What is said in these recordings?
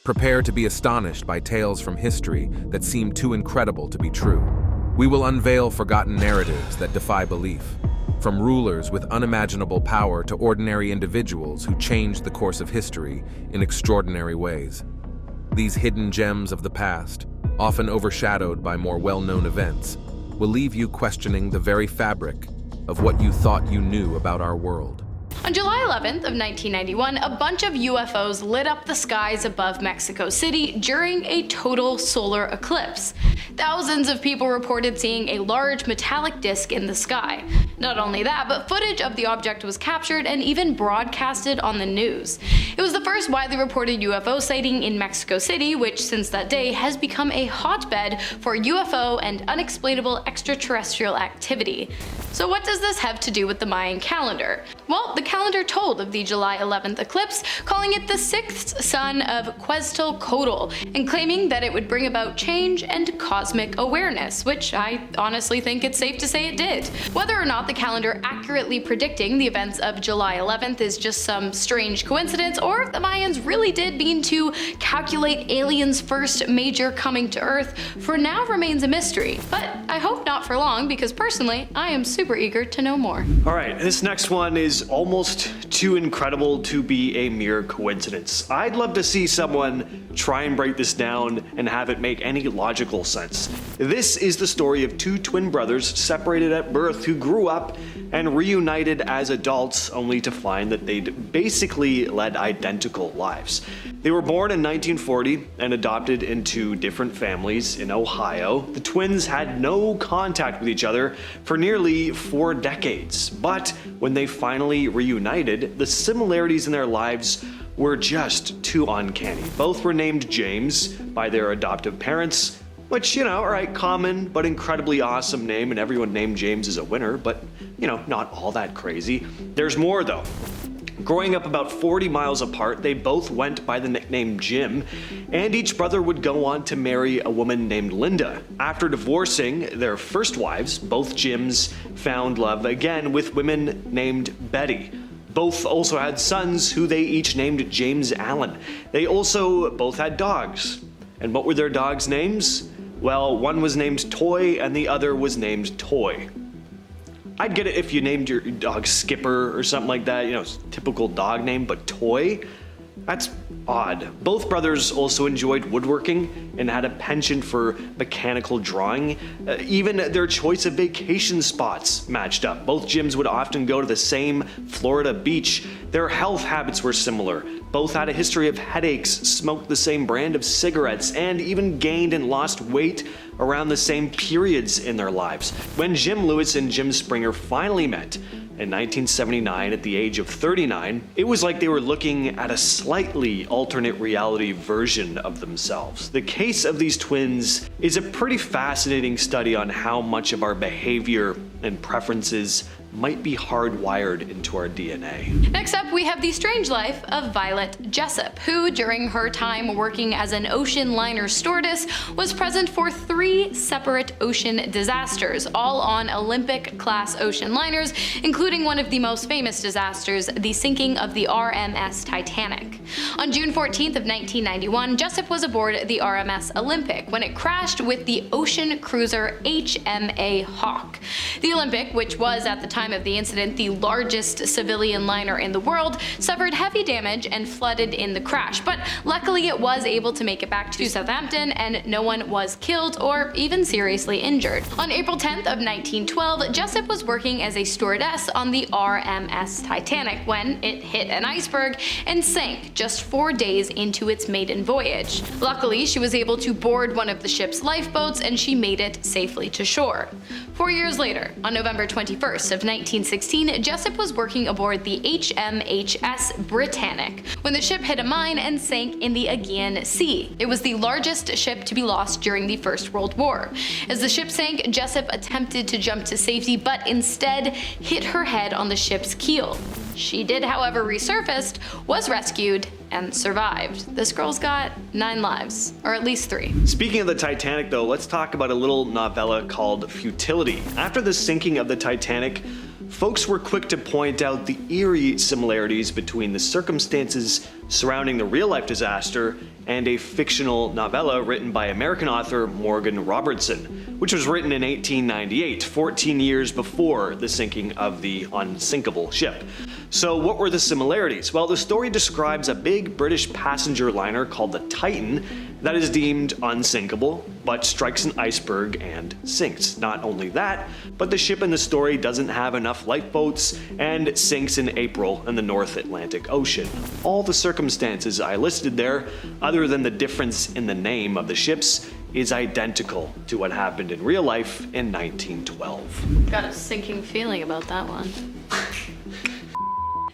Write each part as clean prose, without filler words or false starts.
Prepare to be astonished by tales from history that seem too incredible to be true. We will unveil forgotten narratives that defy belief, from rulers with unimaginable power to ordinary individuals who changed the course of history in extraordinary ways. These hidden gems of the past, often overshadowed by more well-known events, will leave you questioning the very fabric of what you thought you knew about our world. On July 11th of 1991, a bunch of UFOs lit up the skies above Mexico City during a total solar eclipse. Thousands of people reported seeing a large metallic disc in the sky. Not only that, but footage of the object was captured and even broadcasted on the news. It was the first widely reported UFO sighting in Mexico City, which since that day has become a hotbed for UFO and unexplainable extraterrestrial activity. So what does this have to do with the Mayan calendar? Well, the calendar told of the July 11th eclipse, calling it the sixth son of Quetzalcoatl, and claiming that it would bring about change and cosmic awareness, which I honestly think it's safe to say it did. Whether or not the calendar accurately predicting the events of July 11th is just some strange coincidence, or if the Mayans really did mean to calculate aliens' first major coming to Earth, for now remains a mystery. But I hope not for long, because personally, I am super eager to know more. Alright, this next one is almost too incredible to be a mere coincidence. I'd love to see someone try and break this down and have it make any logical sense. This is the story of two twin brothers separated at birth who grew up and reunited as adults, only to find that they'd basically led identical lives. They were born in 1940 and adopted into different families in Ohio. The twins had no contact with each other for nearly 4 decades, but when they finally reunited, the similarities in their lives were just too uncanny. Both were named James by their adoptive parents, which, alright, common but incredibly awesome name, and everyone named James is a winner, but, not all that crazy. There's more though. Growing up about 40 miles apart, they both went by the nickname Jim, and each brother would go on to marry a woman named Linda. After divorcing their first wives, both Jims found love again with women named Betty. Both also had sons who they each named James Allen. They also both had dogs. And what were their dogs' names? Well, one was named Toy and the other was named Toy. I'd get it if you named your dog Skipper or something like that, typical dog name, but Toy? That's odd. Both brothers also enjoyed woodworking and had a penchant for mechanical drawing. Even their choice of vacation spots matched up. Both Jims would often go to the same Florida beach. Their health habits were similar. Both had a history of headaches, smoked the same brand of cigarettes, and even gained and lost weight around the same periods in their lives. When Jim Lewis and Jim Springer finally met in 1979 at the age of 39, it was like they were looking at a slightly alternate reality version of themselves. The case of these twins is a pretty fascinating study on how much of our behavior and preferences might be hardwired into our DNA. Next up, we have the strange life of Violet Jessup, who during her time working as an ocean liner stewardess was present for 3 separate ocean disasters, all on Olympic-class ocean liners, including one of the most famous disasters, the sinking of the RMS Titanic. On June 14th of 1991, Jessup was aboard the RMS Olympic when it crashed with the ocean cruiser HMA Hawk. The Olympic, which was at the time of the incident the largest civilian liner in the world, suffered heavy damage and flooded in the crash, but luckily it was able to make it back to Southampton and no one was killed or even seriously injured. On April 10th of 1912, Jessup was working as a stewardess on the RMS Titanic when it hit an iceberg and sank just 4 days into its maiden voyage. Luckily, she was able to board one of the ship's lifeboats and she made it safely to shore. 4 years later, on November 21st of 1916, Jessup was working aboard the HMHS Britannic when the ship hit a mine and sank in the Aegean Sea. It was the largest ship to be lost during the First World War. As the ship sank, Jessup attempted to jump to safety, but instead hit her head on the ship's keel. She did, however, resurfaced, was rescued, and survived. This girl's got 9 lives, or at least 3. Speaking of the Titanic though, let's talk about a little novella called Futility. After the sinking of the Titanic, folks were quick to point out the eerie similarities between the circumstances surrounding the real-life disaster, and a fictional novella written by American author Morgan Robertson, which was written in 1898, 14 years before the sinking of the unsinkable ship. So what were the similarities? Well, the story describes a big British passenger liner called the Titan that is deemed unsinkable, but strikes an iceberg and sinks. Not only that, but the ship in the story doesn't have enough lifeboats and sinks in April in the North Atlantic Ocean. All the circumstances I listed there, other than the difference in the name of the ships, is identical to what happened in real life in 1912. Got a sinking feeling about that one.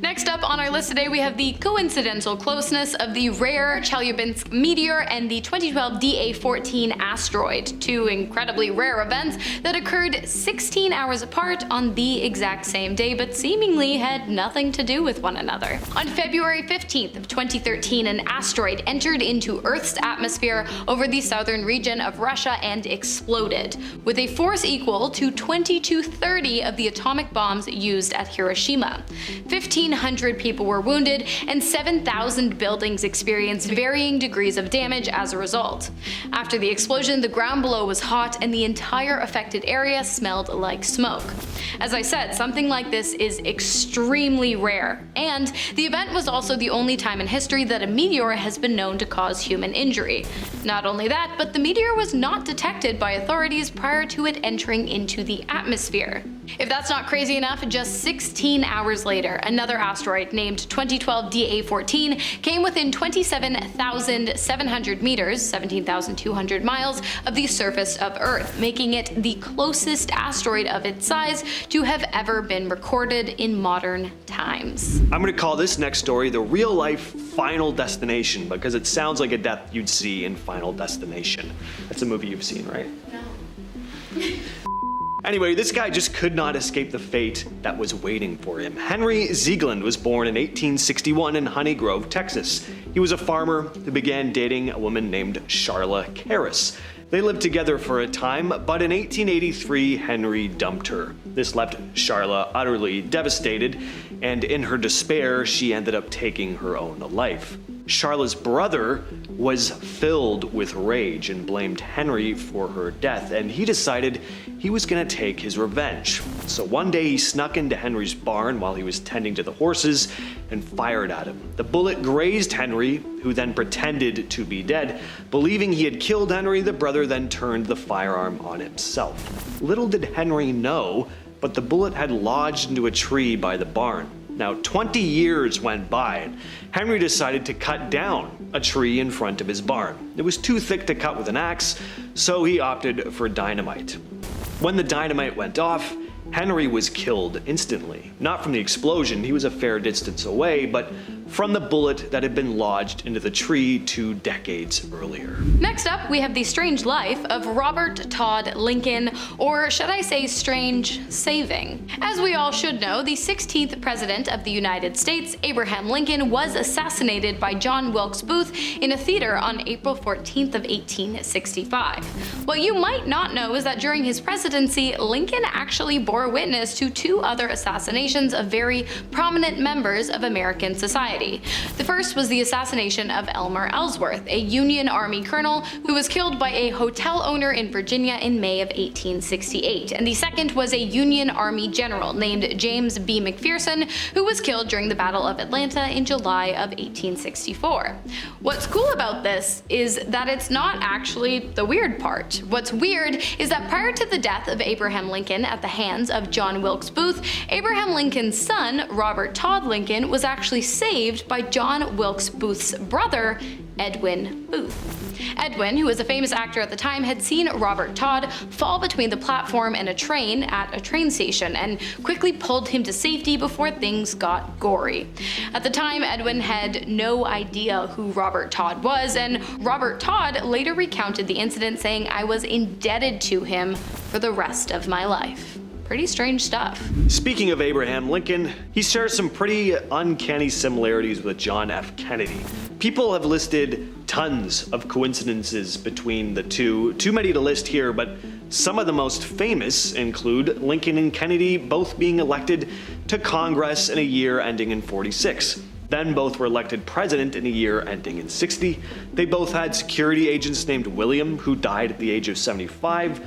Next up on our list today, we have the coincidental closeness of the rare Chelyabinsk meteor and the 2012 DA-14 asteroid, two incredibly rare events that occurred 16 hours apart on the exact same day, but seemingly had nothing to do with one another. On February 15th of 2013, an asteroid entered into Earth's atmosphere over the southern region of Russia and exploded, with a force equal to 20 to 30 of the atomic bombs used at Hiroshima. 1,500 people were wounded, and 7,000 buildings experienced varying degrees of damage as a result. After the explosion, the ground below was hot and the entire affected area smelled like smoke. As I said, something like this is extremely rare, and the event was also the only time in history that a meteor has been known to cause human injury. Not only that, but the meteor was not detected by authorities prior to it entering into the atmosphere. If that's not crazy enough, just 16 hours later, another asteroid named 2012 DA-14 came within 27,700 meters, 17,200 miles, of the surface of Earth, making it the closest asteroid of its size to have ever been recorded in modern times. I'm going to call this next story the real-life Final Destination, because it sounds like a death you'd see in Final Destination. That's a movie you've seen, right? No. Anyway, this guy just could not escape the fate that was waiting for him. Henry Ziegland was born in 1861 in Honey Grove, Texas. He was a farmer who began dating a woman named Charla Karras. They lived together for a time, but in 1883, Henry dumped her. This left Charla utterly devastated, and in her despair, she ended up taking her own life. Charla's brother was filled with rage and blamed Henry for her death, and he decided he was going to take his revenge. So one day he snuck into Henry's barn while he was tending to the horses and fired at him. The bullet grazed Henry, who then pretended to be dead. Believing he had killed Henry, the brother then turned the firearm on himself. Little did Henry know, but the bullet had lodged into a tree by the barn. Now, 20 years went by, and Henry decided to cut down a tree in front of his barn. It was too thick to cut with an axe, so he opted for dynamite. When the dynamite went off, Henry was killed instantly. Not from the explosion, he was a fair distance away, but from the bullet that had been lodged into the tree 2 decades earlier. Next up, we have the strange life of Robert Todd Lincoln, or should I say strange saving. As we all should know, the 16th President of the United States, Abraham Lincoln, was assassinated by John Wilkes Booth in a theater on April 14th of 1865. What you might not know is that during his presidency, Lincoln actually bore witness to 2 other assassinations of very prominent members of American society. The first was the assassination of Elmer Ellsworth, a Union Army colonel who was killed by a hotel owner in Virginia in May of 1868, and the second was a Union Army general named James B. McPherson, who was killed during the Battle of Atlanta in July of 1864. What's cool about this is that it's not actually the weird part. What's weird is that prior to the death of Abraham Lincoln at the hands of John Wilkes Booth, Abraham Lincoln's son, Robert Todd Lincoln, was actually saved by John Wilkes Booth's brother, Edwin Booth. Edwin, who was a famous actor at the time, had seen Robert Todd fall between the platform and a train at a train station and quickly pulled him to safety before things got gory. At the time, Edwin had no idea who Robert Todd was, and Robert Todd later recounted the incident, saying, "I was indebted to him for the rest of my life." Pretty strange stuff. Speaking of Abraham Lincoln, he shares some pretty uncanny similarities with John F. Kennedy. People have listed tons of coincidences between the two, too many to list here, but some of the most famous include Lincoln and Kennedy both being elected to Congress in a year ending in '46. Then both were elected president in a year ending in 60. They both had security agents named William, who died at the age of 75.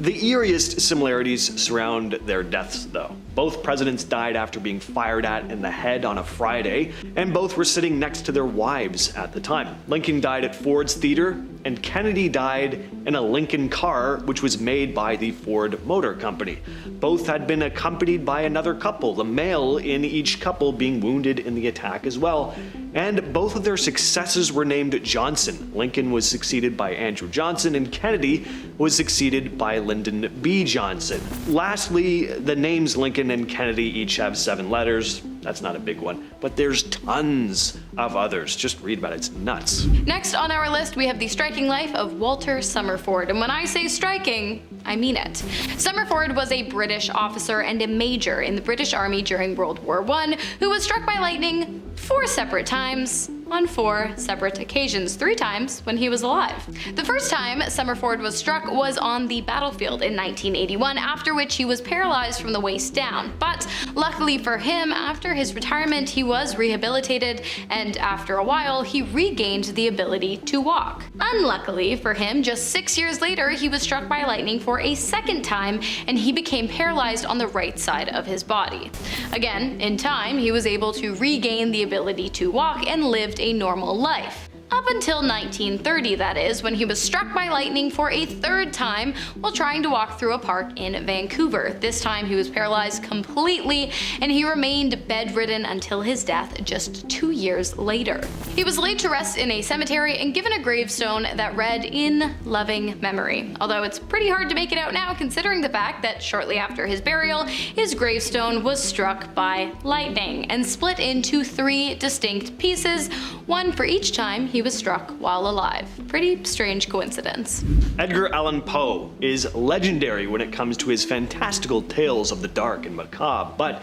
The eeriest similarities surround their deaths, though. Both presidents died after being fired at in the head on a Friday, and both were sitting next to their wives at the time. Lincoln died at Ford's Theater, and Kennedy died in a Lincoln car, which was made by the Ford Motor Company. Both had been accompanied by another couple, the male in each couple being wounded in the attack as well. And both of their successors were named Johnson. Lincoln was succeeded by Andrew Johnson, and Kennedy was succeeded by Lyndon B. Johnson. Lastly, the names Lincoln and Kennedy each have 7 letters. That's not a big one, but there's tons of others. Just read about it, it's nuts. Next on our list, we have the striking life of Walter Summerford. And when I say striking, I mean it. Summerford was a British officer and a major in the British Army during World War I who was struck by lightning 4 separate times on 4 separate occasions, 3 times when he was alive. The first time Summerford was struck was on the battlefield in 1981, after which he was paralyzed from the waist down. But luckily for him, after his retirement, he was rehabilitated, and after a while, he regained the ability to walk. Unluckily for him, just 6 years later, he was struck by lightning for a second time, and he became paralyzed on the right side of his body. Again, in time, he was able to regain the ability to walk and lived a normal life. Up until 1930, that is, when he was struck by lightning for a 3rd time while trying to walk through a park in Vancouver. This time he was paralyzed completely, and he remained bedridden until his death just 2 years later. He was laid to rest in a cemetery and given a gravestone that read, "In loving memory," although it's pretty hard to make it out now considering the fact that shortly after his burial, his gravestone was struck by lightning and split into 3 distinct pieces, one for each time he was struck while alive. Pretty strange coincidence. Edgar Allan Poe is legendary when it comes to his fantastical tales of the dark and macabre, but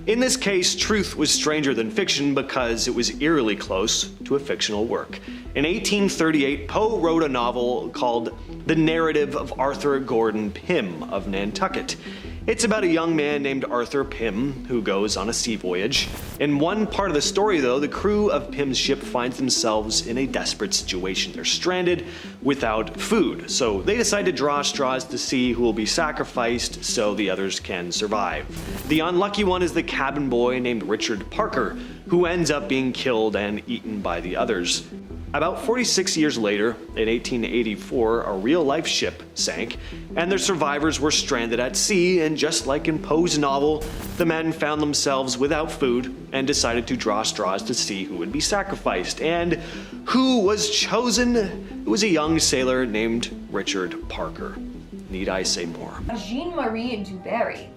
in this case, truth was stranger than fiction because it was eerily close to a fictional work. In 1838, Poe wrote a novel called The Narrative of Arthur Gordon Pym of Nantucket. It's about a young man named Arthur Pym who goes on a sea voyage. In one part of the story, though, the crew of Pym's ship finds themselves in a desperate situation. They're stranded without food, so they decide to draw straws to see who will be sacrificed so the others can survive. The unlucky one is the cabin boy named Richard Parker, who ends up being killed and eaten by the others. About 46 years later, in 1884, a real-life ship sank, and their survivors were stranded at sea, and just like in Poe's novel, the men found themselves without food and decided to draw straws to see who would be sacrificed. And who was chosen? It was a young sailor named Richard Parker. Need I say more? Jean-Marie Duberry.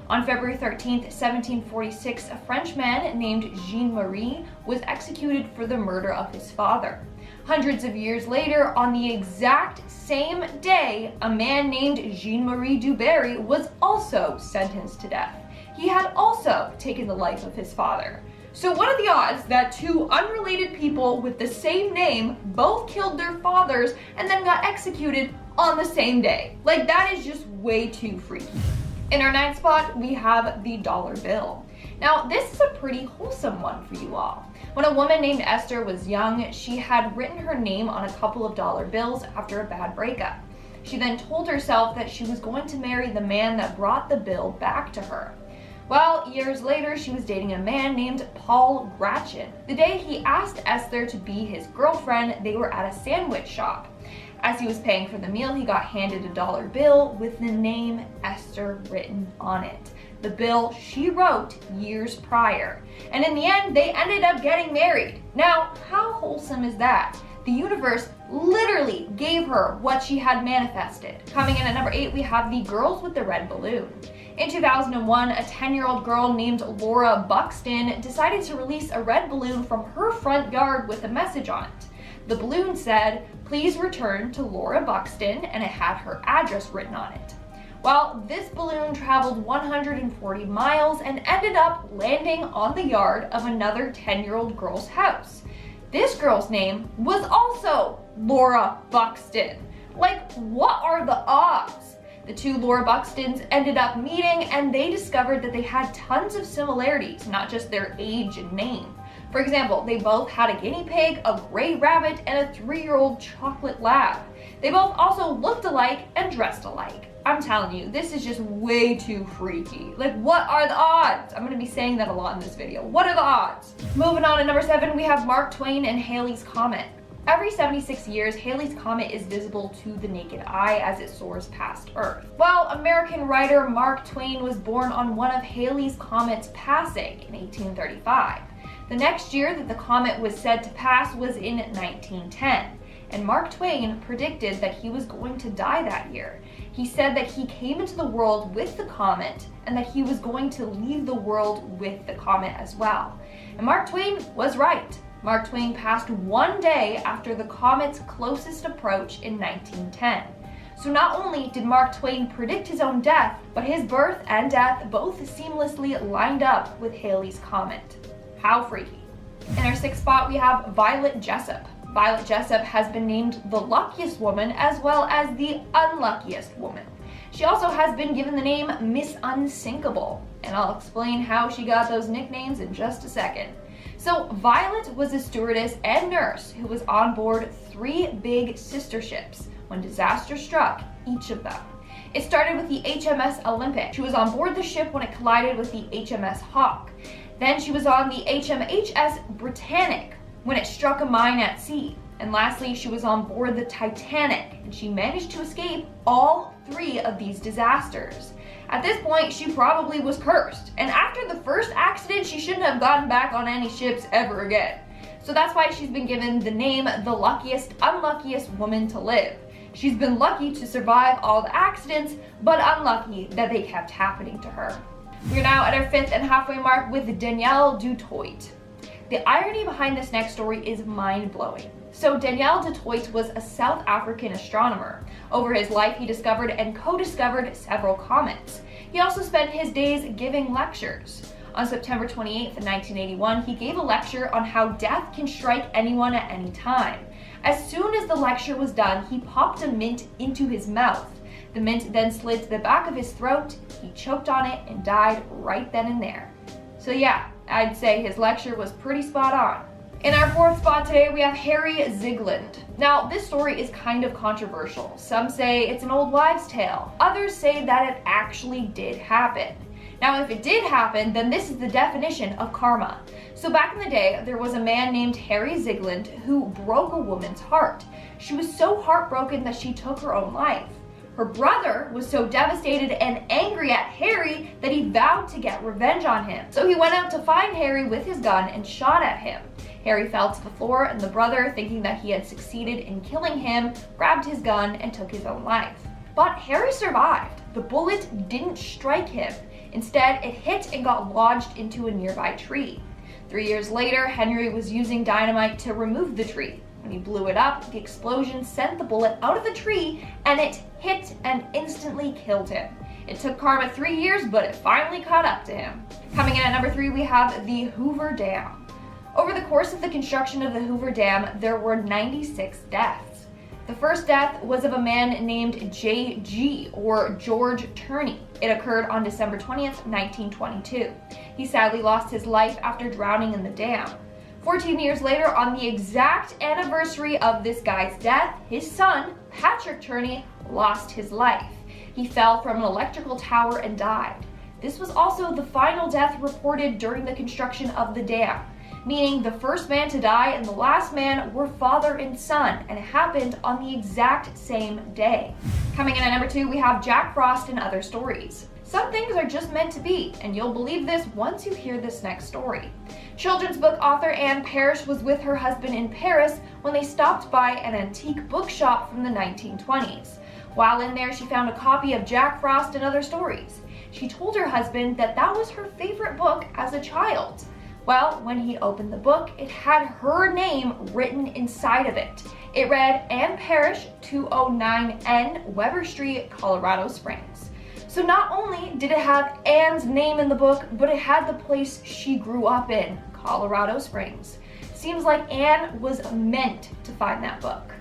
On February 13th, 1746, a French man named Jean-Marie was executed for the murder of his father. Hundreds of years later, on the exact same day, a man named Jean-Marie Duberry was also sentenced to death. He had also taken the life of his father. So what are the odds that 2 unrelated people with the same name both killed their fathers and then got executed on the same day? Like, that is just way too freaky. In our 9th spot, we have the dollar bill. Now, this is a pretty wholesome one for you all. When a woman named Esther was young, she had written her name on a couple of dollar bills after a bad breakup. She then told herself that she was going to marry the man that brought the bill back to her. Well, years later, she was dating a man named Paul Gratchen. The day he asked Esther to be his girlfriend, they were at a sandwich shop. As he was paying for the meal, he got handed a dollar bill with the name Esther written on it. The bill she wrote years prior. And in the end, they ended up getting married. Now, how wholesome is that? The universe literally gave her what she had manifested. Coming in at number 8, we have the girls with the red balloon. In 2001, a 10-year-old girl named Laura Buxton decided to release a red balloon from her front yard with a message on it. The balloon said, "Please return to Laura Buxton," and it had her address written on it. Well, this balloon traveled 140 miles and ended up landing on the yard of another 10-year-old girl's house. This girl's name was also Laura Buxton. Like, what are the odds? The 2 Laura Buxtons ended up meeting, and they discovered that they had tons of similarities, not just their age and name. For example, they both had a guinea pig, a gray rabbit, and a 3-year-old chocolate lab. They both also looked alike and dressed alike. I'm telling you, this is just way too freaky. Like, what are the odds? I'm gonna be saying that a lot in this video. What are the odds? Moving on to number 7, we have Mark Twain and Halley's Comet. Every 76 years, Halley's Comet is visible to the naked eye as it soars past Earth. Well, American writer Mark Twain was born on one of Halley's Comets passing in 1835. The next year that the comet was said to pass was in 1910, and Mark Twain predicted that he was going to die that year. He said that he came into the world with the comet and that he was going to leave the world with the comet as well. And Mark Twain was right. Mark Twain passed one day after the comet's closest approach in 1910. So not only did Mark Twain predict his own death, but his birth and death both seamlessly lined up with Halley's Comet. How freaky. In our 6th spot, we have Violet Jessup. Violet Jessup has been named the luckiest woman as well as the unluckiest woman. She also has been given the name Miss Unsinkable, and I'll explain how she got those nicknames in just a second. So Violet was a stewardess and nurse who was on board 3 big sister ships when disaster struck each of them. It started with the HMS Olympic. She was on board the ship when it collided with the HMS Hawk. Then she was on the HMHS Britannic when it struck a mine at sea. And lastly, she was on board the Titanic, and she managed to escape all 3 of these disasters. At this point, she probably was cursed, and after the first accident, she shouldn't have gotten back on any ships ever again. So that's why she's been given the name the luckiest, unluckiest woman to live. She's been lucky to survive all the accidents, but unlucky that they kept happening to her. We're now at our 5th and halfway mark with Danielle du Toit. The irony behind this next story is mind-blowing. So Danielle du Toit was a South African astronomer. Over his life, he discovered and co-discovered several comets. He also spent his days giving lectures. On September 28th, 1981, he gave a lecture on how death can strike anyone at any time. As soon as the lecture was done, he popped a mint into his mouth. The mint then slid to the back of his throat, he choked on it, and died right then and there. So yeah, I'd say his lecture was pretty spot on. In our 4th spot today, we have Harry Zigland. Now, this story is kind of controversial. Some say it's an old wives' tale. Others say that it actually did happen. Now, if it did happen, then this is the definition of karma. So back in the day, there was a man named Harry Zigland who broke a woman's heart. She was so heartbroken that she took her own life. Her brother was so devastated and angry at Harry that he vowed to get revenge on him. So he went out to find Harry with his gun and shot at him. Harry fell to the floor, and the brother, thinking that he had succeeded in killing him, grabbed his gun and took his own life. But Harry survived. The bullet didn't strike him. Instead, it hit and got lodged into a nearby tree. 3 years later, Henry was using dynamite to remove the tree. When he blew it up, the explosion sent the bullet out of the tree, and it hit and instantly killed him. It took karma 3 years, but it finally caught up to him. Coming in at number 3, we have the Hoover Dam. Over the course of the construction of the Hoover Dam, there were 96 deaths. The first death was of a man named J.G. or George Turney. It occurred on December 20th, 1922. He sadly lost his life after drowning in the dam. 14 years later, on the exact anniversary of this guy's death, his son, Patrick Turney, lost his life. He fell from an electrical tower and died. This was also the final death reported during the construction of the dam, meaning the first man to die and the last man were father and son, and it happened on the exact same day. Coming in at number 2, we have Jack Frost and Other Stories. Some things are just meant to be, and you'll believe this once you hear this next story. Children's book author Anne Parrish was with her husband in Paris when they stopped by an antique bookshop from the 1920s. While in there, she found a copy of Jack Frost and Other Stories. She told her husband that that was her favorite book as a child. Well, when he opened the book, it had her name written inside of it. It read Anne Parrish, 209N Weber Street, Colorado Springs. So not only did it have Anne's name in the book, but it had the place she grew up in, Colorado Springs. Seems like Anne was meant to find that book.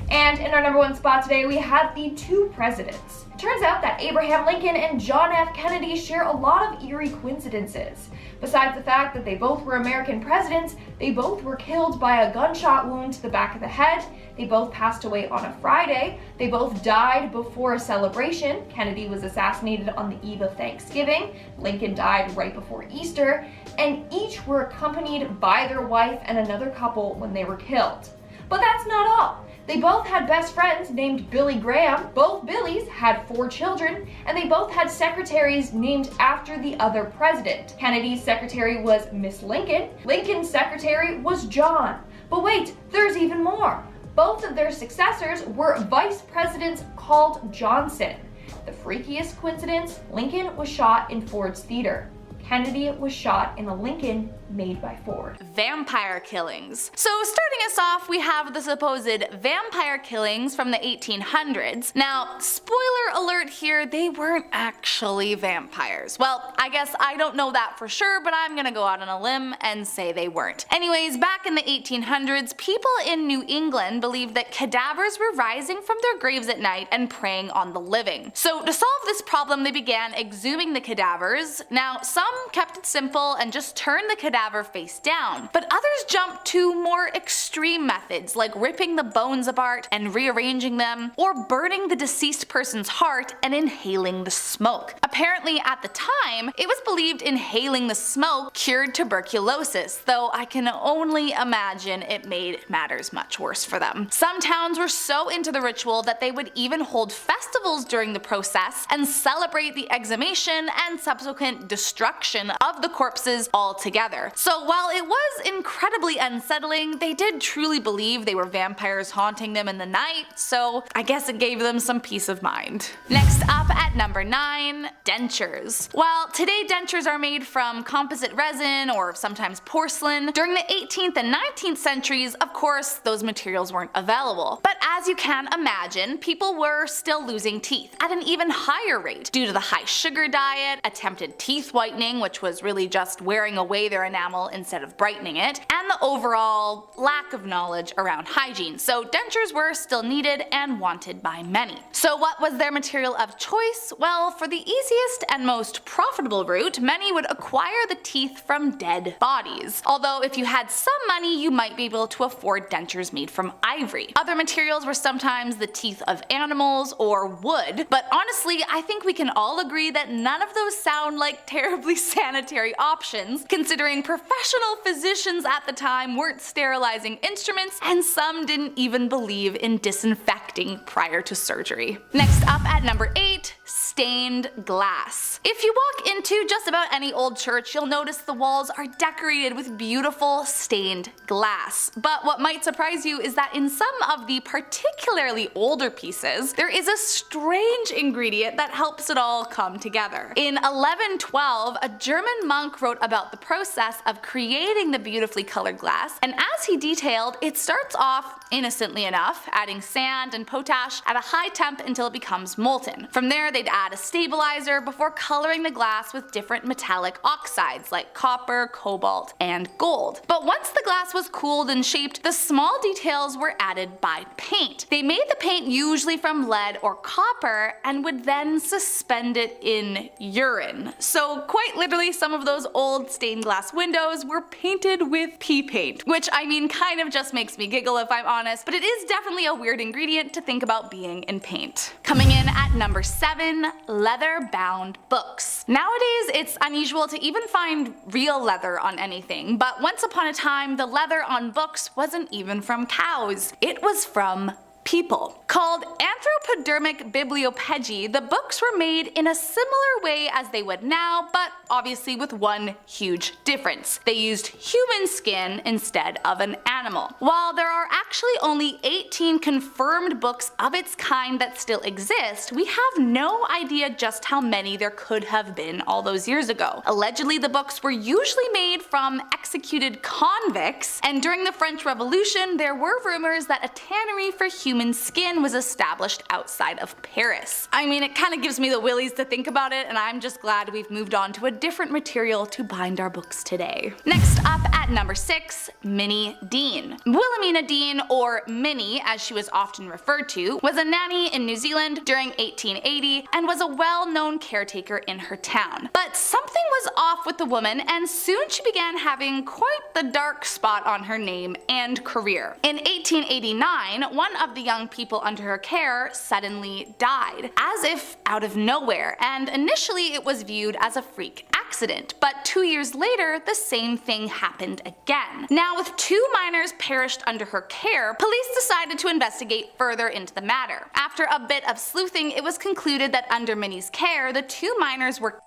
And in our number 1 spot today, we have the 2 presidents. Turns out that Abraham Lincoln and John F. Kennedy share a lot of eerie coincidences. Besides the fact that they both were American presidents, they both were killed by a gunshot wound to the back of the head, they both passed away on a Friday, they both died before a celebration. Kennedy was assassinated on the eve of Thanksgiving, Lincoln died right before Easter, and each were accompanied by their wife and another couple when they were killed. But that's not all. They both had best friends named Billy Graham, both Billys had 4 children, and they both had secretaries named after the other president. Kennedy's secretary was Miss Lincoln, Lincoln's secretary was John. But wait, there's even more. Both of their successors were vice presidents called Johnson. The freakiest coincidence, Lincoln was shot in Ford's Theater. Kennedy was shot in a Lincoln made by Ford. Vampire killings. So starting us off, we have the supposed vampire killings from the 1800s. Now, spoiler alert here, they weren't actually vampires. Well, I guess I don't know that for sure, but I'm gonna go out on a limb and say they weren't. Anyways, back in the 1800s, people in New England believed that cadavers were rising from their graves at night and preying on the living. So to solve this problem, they began exhuming the cadavers. Now, some kept it simple and just turned the cadaver face down, but others jumped to more extreme methods like ripping the bones apart and rearranging them, or burning the deceased person's heart and inhaling the smoke. Apparently at the time, it was believed inhaling the smoke cured tuberculosis, though I can only imagine it made matters much worse for them. Some towns were so into the ritual that they would even hold festivals during the process and celebrate the exhumation and subsequent destruction of the corpses altogether. So while it was incredibly unsettling, they did truly believe they were vampires haunting them in the night, so I guess it gave them some peace of mind. Next up at number 9, dentures. While today dentures are made from composite resin or sometimes porcelain, during the 18th and 19th centuries, of course, those materials weren't available. But as you can imagine, people were still losing teeth at an even higher rate due to the high sugar diet, attempted teeth whitening, which was really just wearing away their enamel instead of brightening it, and the overall lack of knowledge around hygiene. So dentures were still needed and wanted by many. So what was their material of choice? Well, for the easiest and most profitable route, many would acquire the teeth from dead bodies. Although if you had some money, you might be able to afford dentures made from ivory. Other materials were sometimes the teeth of animals or wood, but honestly, I think we can all agree that none of those sound like terribly sanitary options, considering professional physicians at the time weren't sterilizing instruments, and some didn't even believe in disinfecting prior to surgery. Next up at number 8, stained glass. If you walk into just about any old church, you'll notice the walls are decorated with beautiful stained glass. But what might surprise you is that in some of the particularly older pieces, there is a strange ingredient that helps it all come together. In 1112, a German monk wrote about the process of creating the beautifully colored glass, and as he detailed, it starts off, innocently enough, adding sand and potash at a high temp until it becomes molten. From there, they'd add a stabilizer before coloring the glass with different metallic oxides like copper, cobalt, and gold. But once the glass was cooled and shaped, the small details were added by paint. They made the paint usually from lead or copper and would then suspend it in urine. So quite literally, some of those old stained glass windows were painted with pea paint, which I mean kind of just makes me giggle if I'm honest, but it is definitely a weird ingredient to think about being in paint. Coming in at number 7, leather-bound books. Nowadays, it's unusual to even find real leather on anything, but once upon a time, the leather on books wasn't even from cows. It was from people. Called anthropodermic bibliopegi, the books were made in a similar way as they would now, but obviously with one huge difference. They used human skin instead of an animal. While there are actually only 18 confirmed books of its kind that still exist, we have no idea just how many there could have been all those years ago. Allegedly, the books were usually made from executed convicts, and during the French Revolution, there were rumors that a tannery for human human skin was established outside of Paris. I mean, it kind of gives me the willies to think about it, and I'm just glad we've moved on to a different material to bind our books today. Next up at number 6, Minnie Dean. Wilhelmina Dean, or Minnie as she was often referred to, was a nanny in New Zealand during 1880 and was a well-known caretaker in her town. But something was off with the woman, and soon she began having quite the dark spot on her name and career. In 1889, one of the young people under her care suddenly died, as if out of nowhere, and initially it was viewed as a freak accident, but 2 years later the same thing happened again. Now, with 2 minors perished under her care, police decided to investigate further into the matter. After a bit of sleuthing, it was concluded that under Minnie's care, the 2 minors were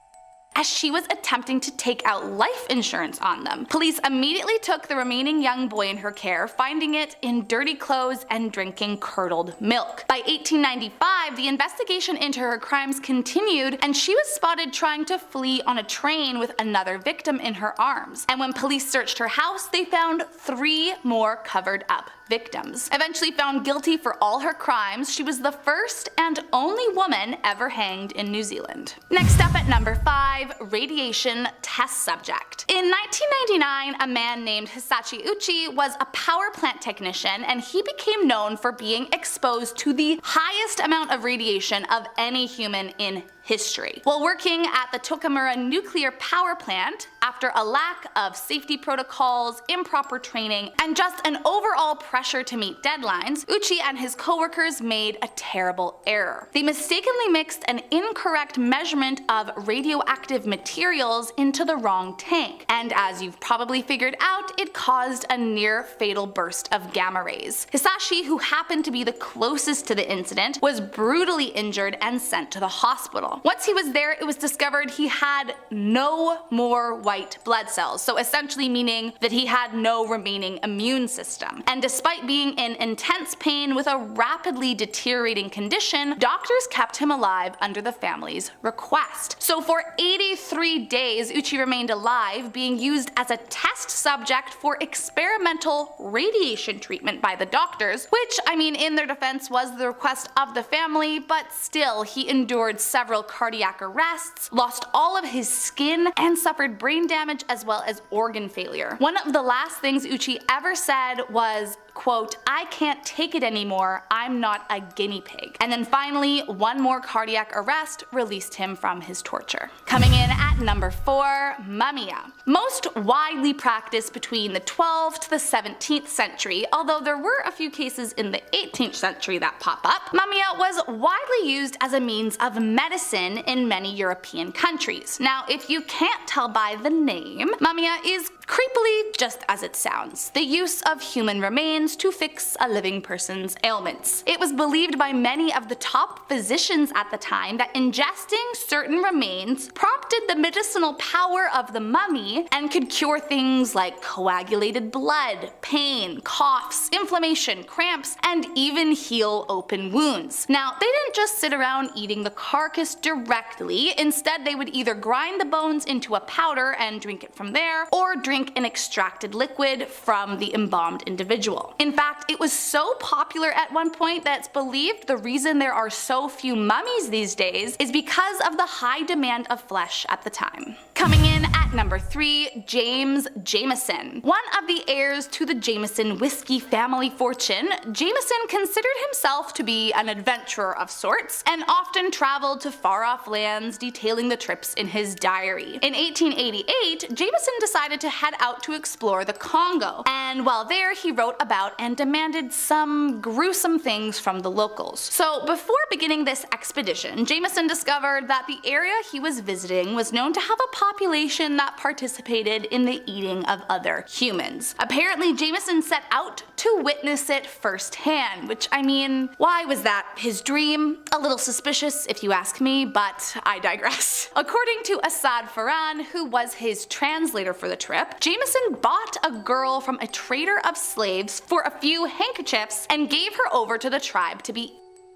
as she was attempting to take out life insurance on them. Police immediately took the remaining young boy in her care, finding it in dirty clothes and drinking curdled milk. By 1895, the investigation into her crimes continued, and she was spotted trying to flee on a train with another victim in her arms. And when police searched her house, they found 3 more covered up victims. Eventually found guilty for all her crimes, she was the first and only woman ever hanged in New Zealand. Next up at number 5, radiation test subject. In 1999, a man named Hisashi Uchi was a power plant technician, and he became known for being exposed to the highest amount of radiation of any human in history. While working at the Tokamura nuclear power plant, after a lack of safety protocols, improper training, and just an overall pressure to meet deadlines, Uchi and his coworkers made a terrible error. They mistakenly mixed an incorrect measurement of radioactive materials into the wrong tank, and as you've probably figured out, it caused a near fatal burst of gamma rays. Hisashi, who happened to be the closest to the incident, was brutally injured and sent to the hospital. Once he was there, it was discovered he had no more white blood cells, so essentially meaning that he had no remaining immune system. And despite being in intense pain with a rapidly deteriorating condition, doctors kept him alive under the family's request. So for 83 days, Uchi remained alive, being used as a test subject for experimental radiation treatment by the doctors, which, I mean, in their defense was the request of the family, but still, he endured several cardiac arrests, lost all of his skin, and suffered brain damage as well as organ failure. One of the last things Uchi ever said was, quote, "I can't take it anymore, I'm not a guinea pig." And then finally, one more cardiac arrest released him from his torture. Coming in at number 4, Mumia. Most widely practiced between the 12th to the 17th century, although there were a few cases in the 18th century that pop up, Mumia was widely used as a means of medicine in many European countries. Now, if you can't tell by the name, Mumia is creepily just as it sounds, the use of human remains to fix a living person's ailments. It was believed by many of the top physicians at the time that ingesting certain remains prompted the medicinal power of the mummy and could cure things like coagulated blood, pain, coughs, inflammation, cramps, and even heal open wounds. Now, they didn't just sit around eating the carcass directly. Instead, they would either grind the bones into a powder and drink it from there, or drink an extracted liquid from the embalmed individual. In fact, it was so popular at one point that it's believed the reason there are so few mummies these days is because of the high demand of flesh at the time. Coming in at number 3, James Jameson. One of the heirs to the Jameson whiskey family fortune, Jameson considered himself to be an adventurer of sorts and often traveled to far-off lands, detailing the trips in his diary. In 1888, Jameson decided to head out to explore the Congo, and while there he wrote about and demanded some gruesome things from the locals. So before beginning this expedition, Jameson discovered that the area he was visiting was known to have a population that participated in the eating of other humans. Apparently, Jameson set out to witness it firsthand, which, I mean, why was that his dream? A little suspicious if you ask me, but I digress. According to Asad Farhan, who was his translator for the trip, Jameson bought a girl from a trader of slaves for a few handkerchiefs and gave her over to the tribe to be.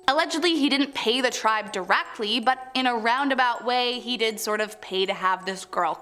Allegedly, he didn't pay the tribe directly, but in a roundabout way, he did sort of pay to have this girl.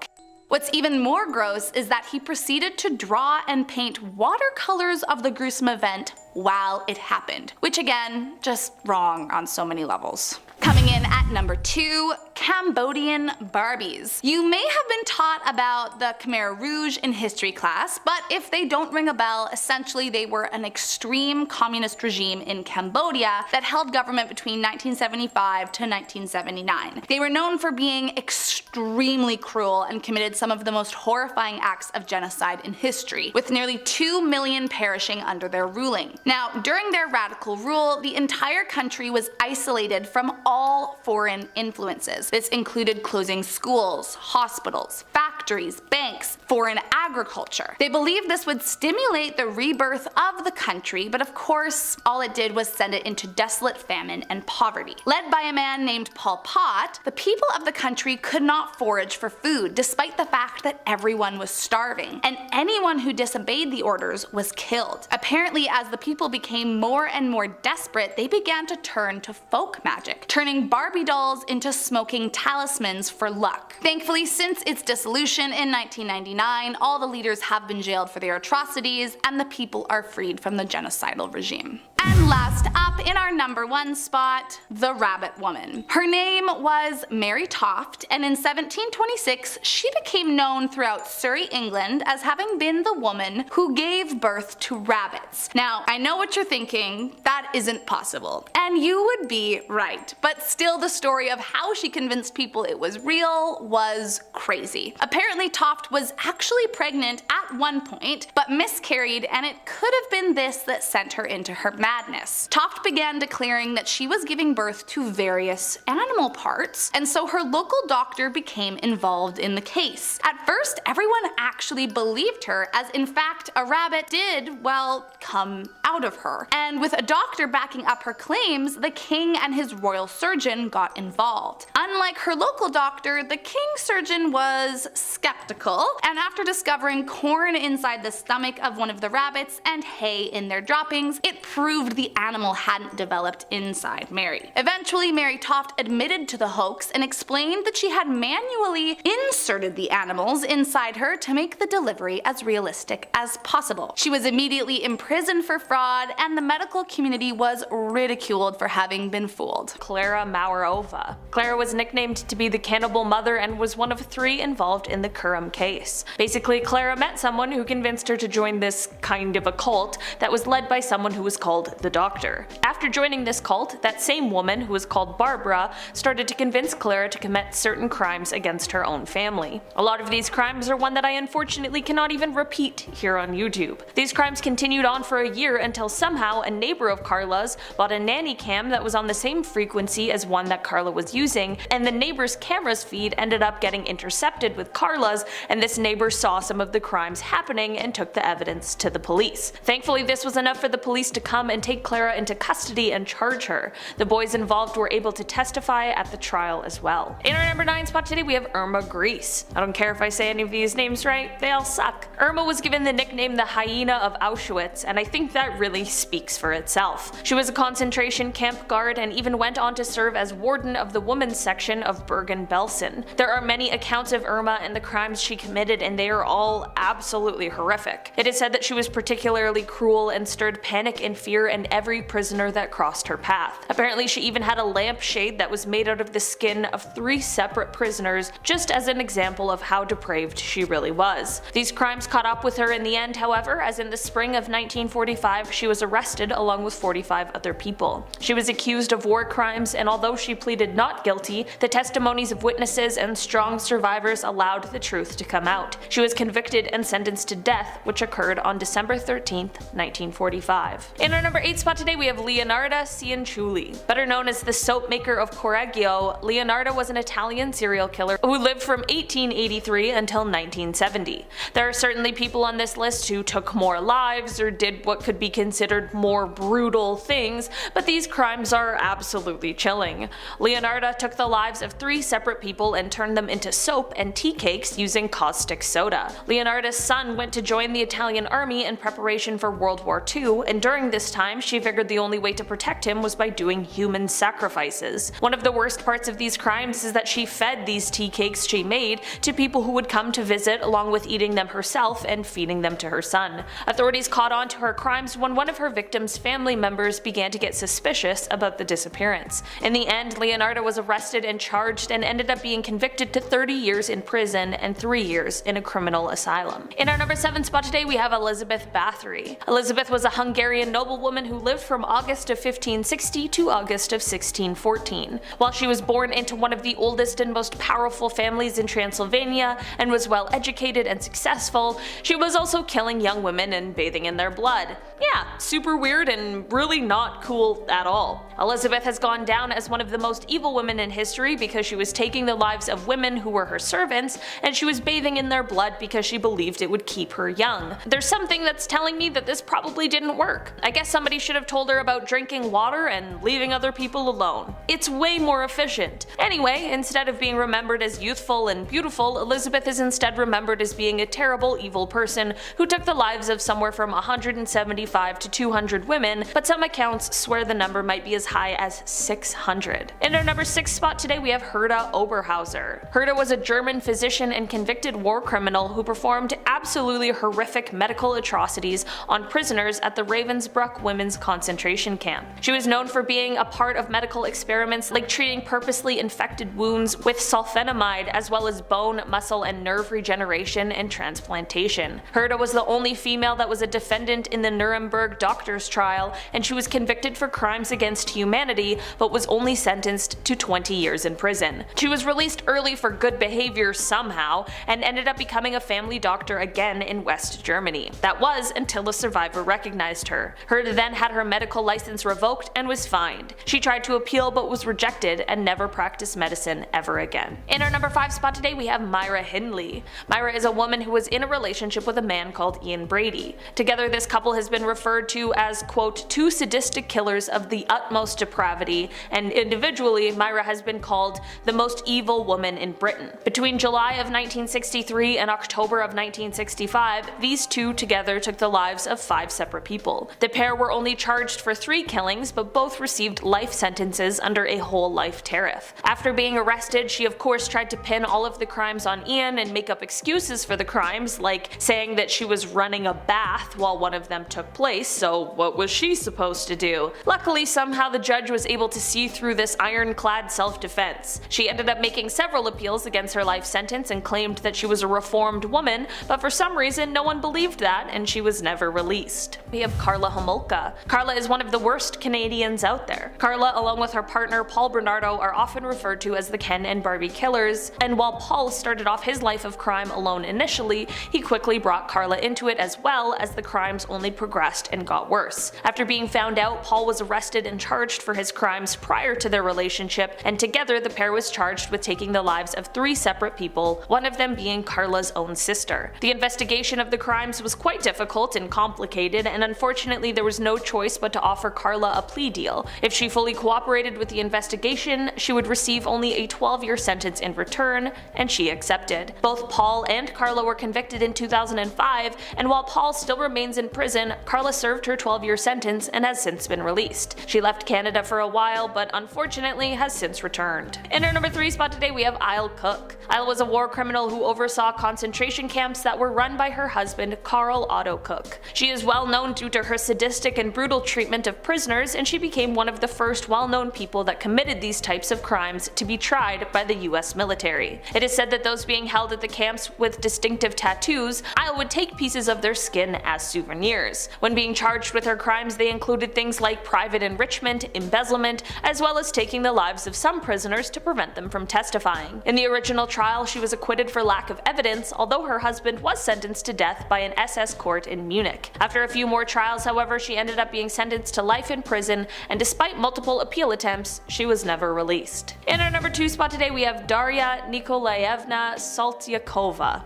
What's even more gross is that he proceeded to draw and paint watercolors of the gruesome event while it happened, which again, just wrong on so many levels. Coming in at number 2, Cambodian Barbies. You may have been taught about the Khmer Rouge in history class, but if they don't ring a bell, essentially they were an extreme communist regime in Cambodia that held government between 1975 to 1979. They were known for being extremely cruel and committed some of the most horrifying acts of genocide in history, with nearly 2 million perishing under their ruling. Now, during their radical rule, the entire country was isolated from all foreign influences. This included closing schools, hospitals, factories, banks, foreign agriculture. They believed this would stimulate the rebirth of the country, but of course, all it did was send it into desolate famine and poverty. Led by a man named Pol Pot, the people of the country could not forage for food, despite the fact that everyone was starving, and anyone who disobeyed the orders was killed. Apparently, as the people became more and more desperate, they began to turn to folk magic, turning Barbie dolls into smoking talismans for luck. Thankfully, since its dissolution in 1999, all the leaders have been jailed for their atrocities, and the people are freed from the genocidal regime. And last up, in our number 1 spot, the Rabbit Woman. Her name was Mary Toft, and in 1726 she became known throughout Surrey, England as having been the woman who gave birth to rabbits. Now, I know what you're thinking, that isn't possible. And you would be right, but still the story of how she convinced people it was real was crazy. Apparently Toft was actually pregnant at one point, but miscarried, and it could have been this that sent her into her madness. Toft began declaring that she was giving birth to various animal parts, and so her local doctor became involved in the case. At first, everyone actually believed her, as in fact a rabbit did, well, come out of her. And with a doctor backing up her claims, the king and his royal surgeon got involved. Unlike her local doctor, the king's surgeon was skeptical, and after discovering corn inside the stomach of one of the rabbits and hay in their droppings, it proved the animal hadn't developed inside Mary. Eventually, Mary Toft admitted to the hoax and explained that she had manually inserted the animals inside her to make the delivery as realistic as possible. She was immediately imprisoned for fraud, and the medical community was ridiculed for having been fooled. Clara Maurova. Clara was nicknamed to be the cannibal mother and was one of 3 involved in the Curram case. Basically, Clara met someone who convinced her to join this kind of a cult that was led by someone who was called the Doctor. After joining this cult, that same woman, who was called Barbara, started to convince Clara to commit certain crimes against her own family. A lot of these crimes are one that I unfortunately cannot even repeat here on YouTube. These crimes continued on for a year until somehow a neighbor of Carla's bought a nanny cam that was on the same frequency as one that Carla was using, and the neighbor's camera's feed ended up getting intercepted with Carla's, and this neighbor saw some of the crimes happening and took the evidence to the police. Thankfully, this was enough for the police to come and take Clara into custody and charge her. The boys involved were able to testify at the trial as well. In our number 9 spot today, we have Irma Grease. I don't care if I say any of these names right, they all suck. Irma was given the nickname the Hyena of Auschwitz, and I think that really speaks for itself. She was a concentration camp guard and even went on to serve as warden of the women's section of Bergen-Belsen. There are many accounts of Irma and the crimes she committed, and they are all absolutely horrific. It is said that she was particularly cruel and stirred panic and fear in every prisoner that crossed her path. Apparently, she even had a lampshade that was made out of the skin of 3 separate prisoners, just as an example of how depraved she really was. These crimes caught up with her in the end, however, as in the spring of 1945 she was arrested along with 45 other people. She was accused of war crimes, and although she pleaded not guilty, the testimonies of witnesses and strong survivors allowed the truth to come out. She was convicted and sentenced to death, which occurred on December 13th, 1945. In our number 8 spot today, we have Leonarda Cianciulli. Better known as the soap maker of Correggio, Leonarda was an Italian serial killer who lived from 1883 until 1970. There are certainly people on this list who took more lives or did what could be be considered more brutal things, but these crimes are absolutely chilling. Leonarda took the lives of 3 separate people and turned them into soap and tea cakes using caustic soda. Leonarda's son went to join the Italian army in preparation for World War II, and during this time she figured the only way to protect him was by doing human sacrifices. One of the worst parts of these crimes is that she fed these tea cakes she made to people who would come to visit, along with eating them herself and feeding them to her son. Authorities caught on to her crimes when one of her victims' family members began to get suspicious about the disappearance. In the end, Leonarda was arrested and charged and ended up being convicted to 30 years in prison and 3 years in a criminal asylum. In our number 7 spot today we have Elizabeth Bathory. Elizabeth was a Hungarian noblewoman who lived from August of 1560 to August of 1614. While she was born into one of the oldest and most powerful families in Transylvania and was well educated and successful, she was also killing young women and bathing in their blood. Yeah, super weird and really not cool at all. Elizabeth has gone down as one of the most evil women in history because she was taking the lives of women who were her servants, and she was bathing in their blood because she believed it would keep her young. There's something that's telling me that this probably didn't work. I guess somebody should have told her about drinking water and leaving other people alone. It's way more efficient. Anyway, instead of being remembered as youthful and beautiful, Elizabeth is instead remembered as being a terrible evil person who took the lives of somewhere from 175 to 200 women, but some accounts swear the number might be as high as 600. In our number 6 spot today we have Hera Oberhauser. Hera was a German physician and convicted war criminal who performed absolutely horrific medical atrocities on prisoners at the Ravensbrück women's concentration camp. She was known for being a part of medical experiments like treating purposely infected wounds with sulfenamide, as well as bone, muscle, and nerve regeneration and transplantation. Hera was the only female that was a defendant in the Nuremberg doctors' trial, and she was convicted for crimes against humanity but was only sentenced to 20 years in prison. She was released early for good behavior somehow and ended up becoming a family doctor again in West Germany. That was until a survivor recognized her. Hera then had her medical license revoked and was fined. She tried to appeal but was rejected and never practiced medicine ever again. In our number 5 spot today we have Myra Hindley. Myra is a woman who was in a relationship with a man called Ian Brady. Together this couple has been referred to as, quote, 2 sadistic killers of the utmost depravity, and individually Myra has been called the most evil woman in Britain. Between July of 1963 and October of 1965, these two together took the lives of 5 separate people. The pair were only charged for 3 killings, but both received life sentences under a whole life tariff. After being arrested, she of course tried to pin all of the crimes on Ian and make up excuses for the crimes, like saying that she was running a bath while one of them took place, so what was she supposed to do? Luckily, somehow the judge was able to see through this ironclad self-defense. She ended up making several appeals against her life sentence and claimed that she was a reformed woman, but for some reason no one believed that and she was never released. We have Carla Hula. Carla is one of the worst Canadians out there. Carla, along with her partner Paul Bernardo, are often referred to as the Ken and Barbie killers, and while Paul started off his life of crime alone initially, he quickly brought Carla into it as well, as the crimes only progressed and got worse. After being found out, Paul was arrested and charged for his crimes prior to their relationship, and together the pair was charged with taking the lives of 3 separate people, one of them being Carla's own sister. The investigation of the crimes was quite difficult and complicated, and unfortunately there was no choice but to offer Carla a plea deal. If she fully cooperated with the investigation, she would receive only a 12-year sentence in return, and she accepted. Both Paul and Carla were convicted in 2005, and while Paul still remains in prison, Carla served her 12-year sentence and has since been released. She left Canada for a while, but unfortunately has since returned. In our number 3 spot today we have Ilse Cook. Ilse was a war criminal who oversaw concentration camps that were run by her husband Carl Otto Cook. She is well known due to her sadistic and brutal treatment of prisoners, and she became one of the first well-known people that committed these types of crimes to be tried by the US military. It is said that those being held at the camps with distinctive tattoos, Ilse would take pieces of their skin as souvenirs. When being charged with her crimes, they included things like private enrichment, embezzlement, as well as taking the lives of some prisoners to prevent them from testifying. In the original trial, she was acquitted for lack of evidence, although her husband was sentenced to death by an SS court in Munich. After a few more trials, however, she ended up being sentenced to life in prison, and despite multiple appeal attempts, she was never released. In our number 2 spot today we have Daria Nikolaevna Saltyakova.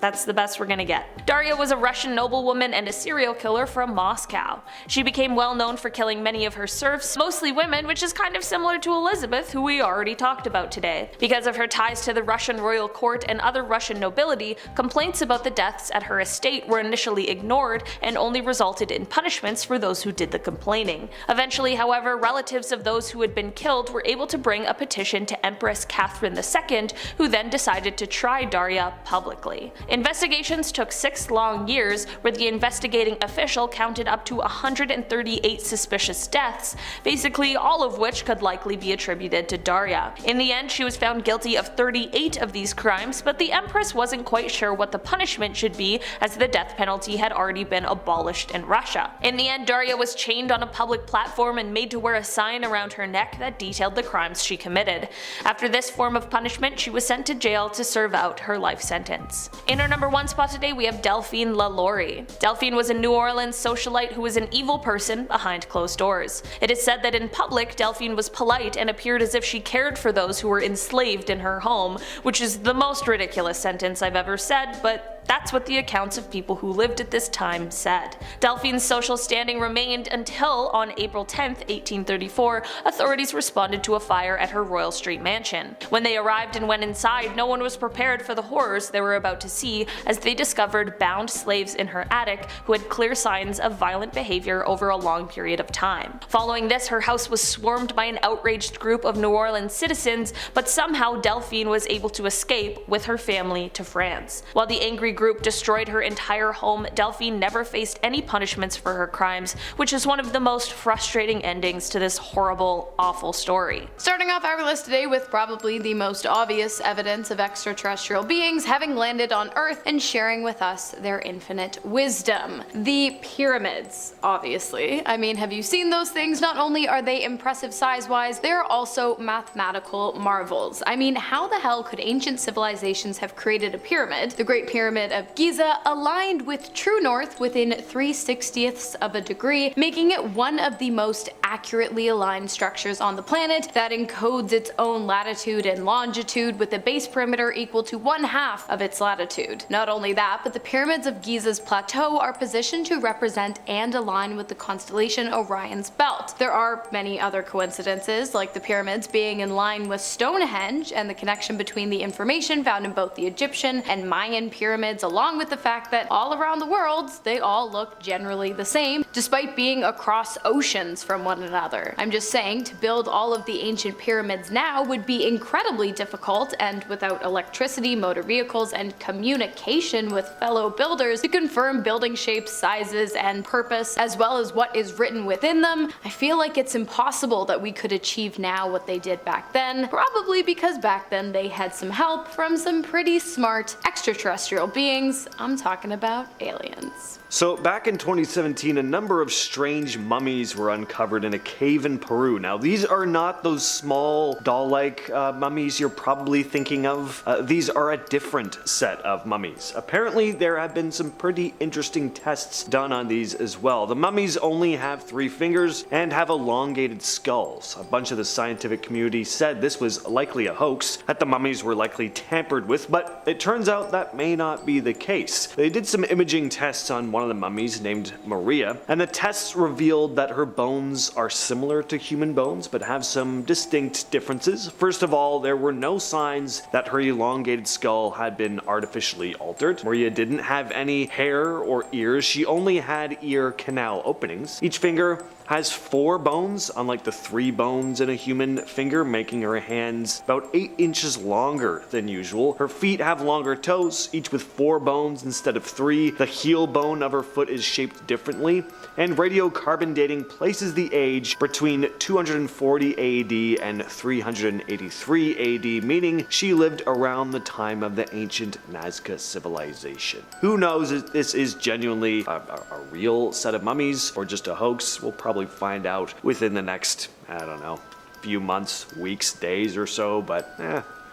That's the best we're gonna get. Daria was a Russian noblewoman and a serial killer from Moscow. She became well known for killing many of her serfs, mostly women, which is kind of similar to Elizabeth, who we already talked about today. Because of her ties to the Russian royal court and other Russian nobility, complaints about the deaths at her estate were initially ignored and only resulted in punishments for those who did the complaining. Eventually, however, relatives of those who had been killed were able to bring a petition to Empress Catherine II, who then decided to try Daria publicly. Investigations took 6 long years, where the investigating official counted up to 138 suspicious deaths, basically all of which could likely be attributed to Daria. In the end, she was found guilty of 38 of these crimes, but the Empress wasn't quite sure what the punishment should be, as the death penalty had already been abolished in Russia. In the end, Daria was chained on a public platform and made to wear a sign around her neck that detailed the crimes she committed. After this form of punishment, she was sent to jail to serve out her life sentence. In our number 1 spot today, we have Deline Lori. Delphine was a New Orleans socialite who was an evil person behind closed doors. It is said that in public, Delphine was polite and appeared as if she cared for those who were enslaved in her home, which is the most ridiculous sentence I've ever said, but that's what the accounts of people who lived at this time said. Delphine's social standing remained until, on April 10, 1834, authorities responded to a fire at her Royal Street mansion. When they arrived and went inside, no one was prepared for the horrors they were about to see, as they discovered bound slaves in her attic who had clear signs of violent behavior over a long period of time. Following this, her house was swarmed by an outraged group of New Orleans citizens, but somehow Delphine was able to escape with her family to France. While the angry group destroyed her entire home, Delphine never faced any punishments for her crimes, which is one of the most frustrating endings to this horrible, awful story. Starting off our list today with probably the most obvious evidence of extraterrestrial beings having landed on Earth and sharing with us their infinite wisdom. The pyramids, obviously. I mean, have you seen those things? Not only are they impressive size-wise, they're also mathematical marvels. I mean, how the hell could ancient civilizations have created a pyramid, the Great Pyramid of Giza, aligned with true north within 3/60ths of a degree, making it one of the most accurately aligned structures on the planet that encodes its own latitude and longitude, with the base perimeter equal to 1/2 of its latitude. Not only that, but the pyramids of Giza's plateau are positioned to represent and align with the constellation Orion's belt. There are many other coincidences, like the pyramids being in line with Stonehenge and the connection between the information found in both the Egyptian and Mayan pyramids, along with the fact that all around the world they all look generally the same, despite being across oceans from one another. I'm just saying, to build all of the ancient pyramids now would be incredibly difficult, and without electricity, motor vehicles, and communication with fellow builders to confirm building shapes, sizes, and purpose, as well as what is written within them, I feel like it's impossible that we could achieve now what they did back then, probably because back then they had some help from some pretty smart extraterrestrial beings. I'm talking about aliens. So back in 2017, a number of strange mummies were uncovered in a cave in Peru. Now these are not those small doll-like mummies you're probably thinking of. These are a different set of mummies. Apparently there have been some pretty interesting tests done on these as well. The mummies only have 3 fingers and have elongated skulls. A bunch of the scientific community said this was likely a hoax, that the mummies were likely tampered with, but it turns out that may not be the case. They did some imaging tests on one of the mummies named Maria, and the tests revealed that her bones are similar to human bones but have some distinct differences. First of all, there were no signs that her elongated skull had been artificially altered. Maria didn't have any hair or ears, she only had ear canal openings. Each finger has 4 bones, unlike the 3 bones in a human finger, making her hands about 8 inches longer than usual. Her feet have longer toes, each with 4 bones instead of 3. The heel bone of her foot is shaped differently, and radiocarbon dating places the age between 240 AD and 383 AD, meaning she lived around the time of the ancient Nazca civilization. Who knows if this is genuinely a real set of mummies or just a hoax? We'll probably find out within the next, I don't know, few months, weeks, days or so, but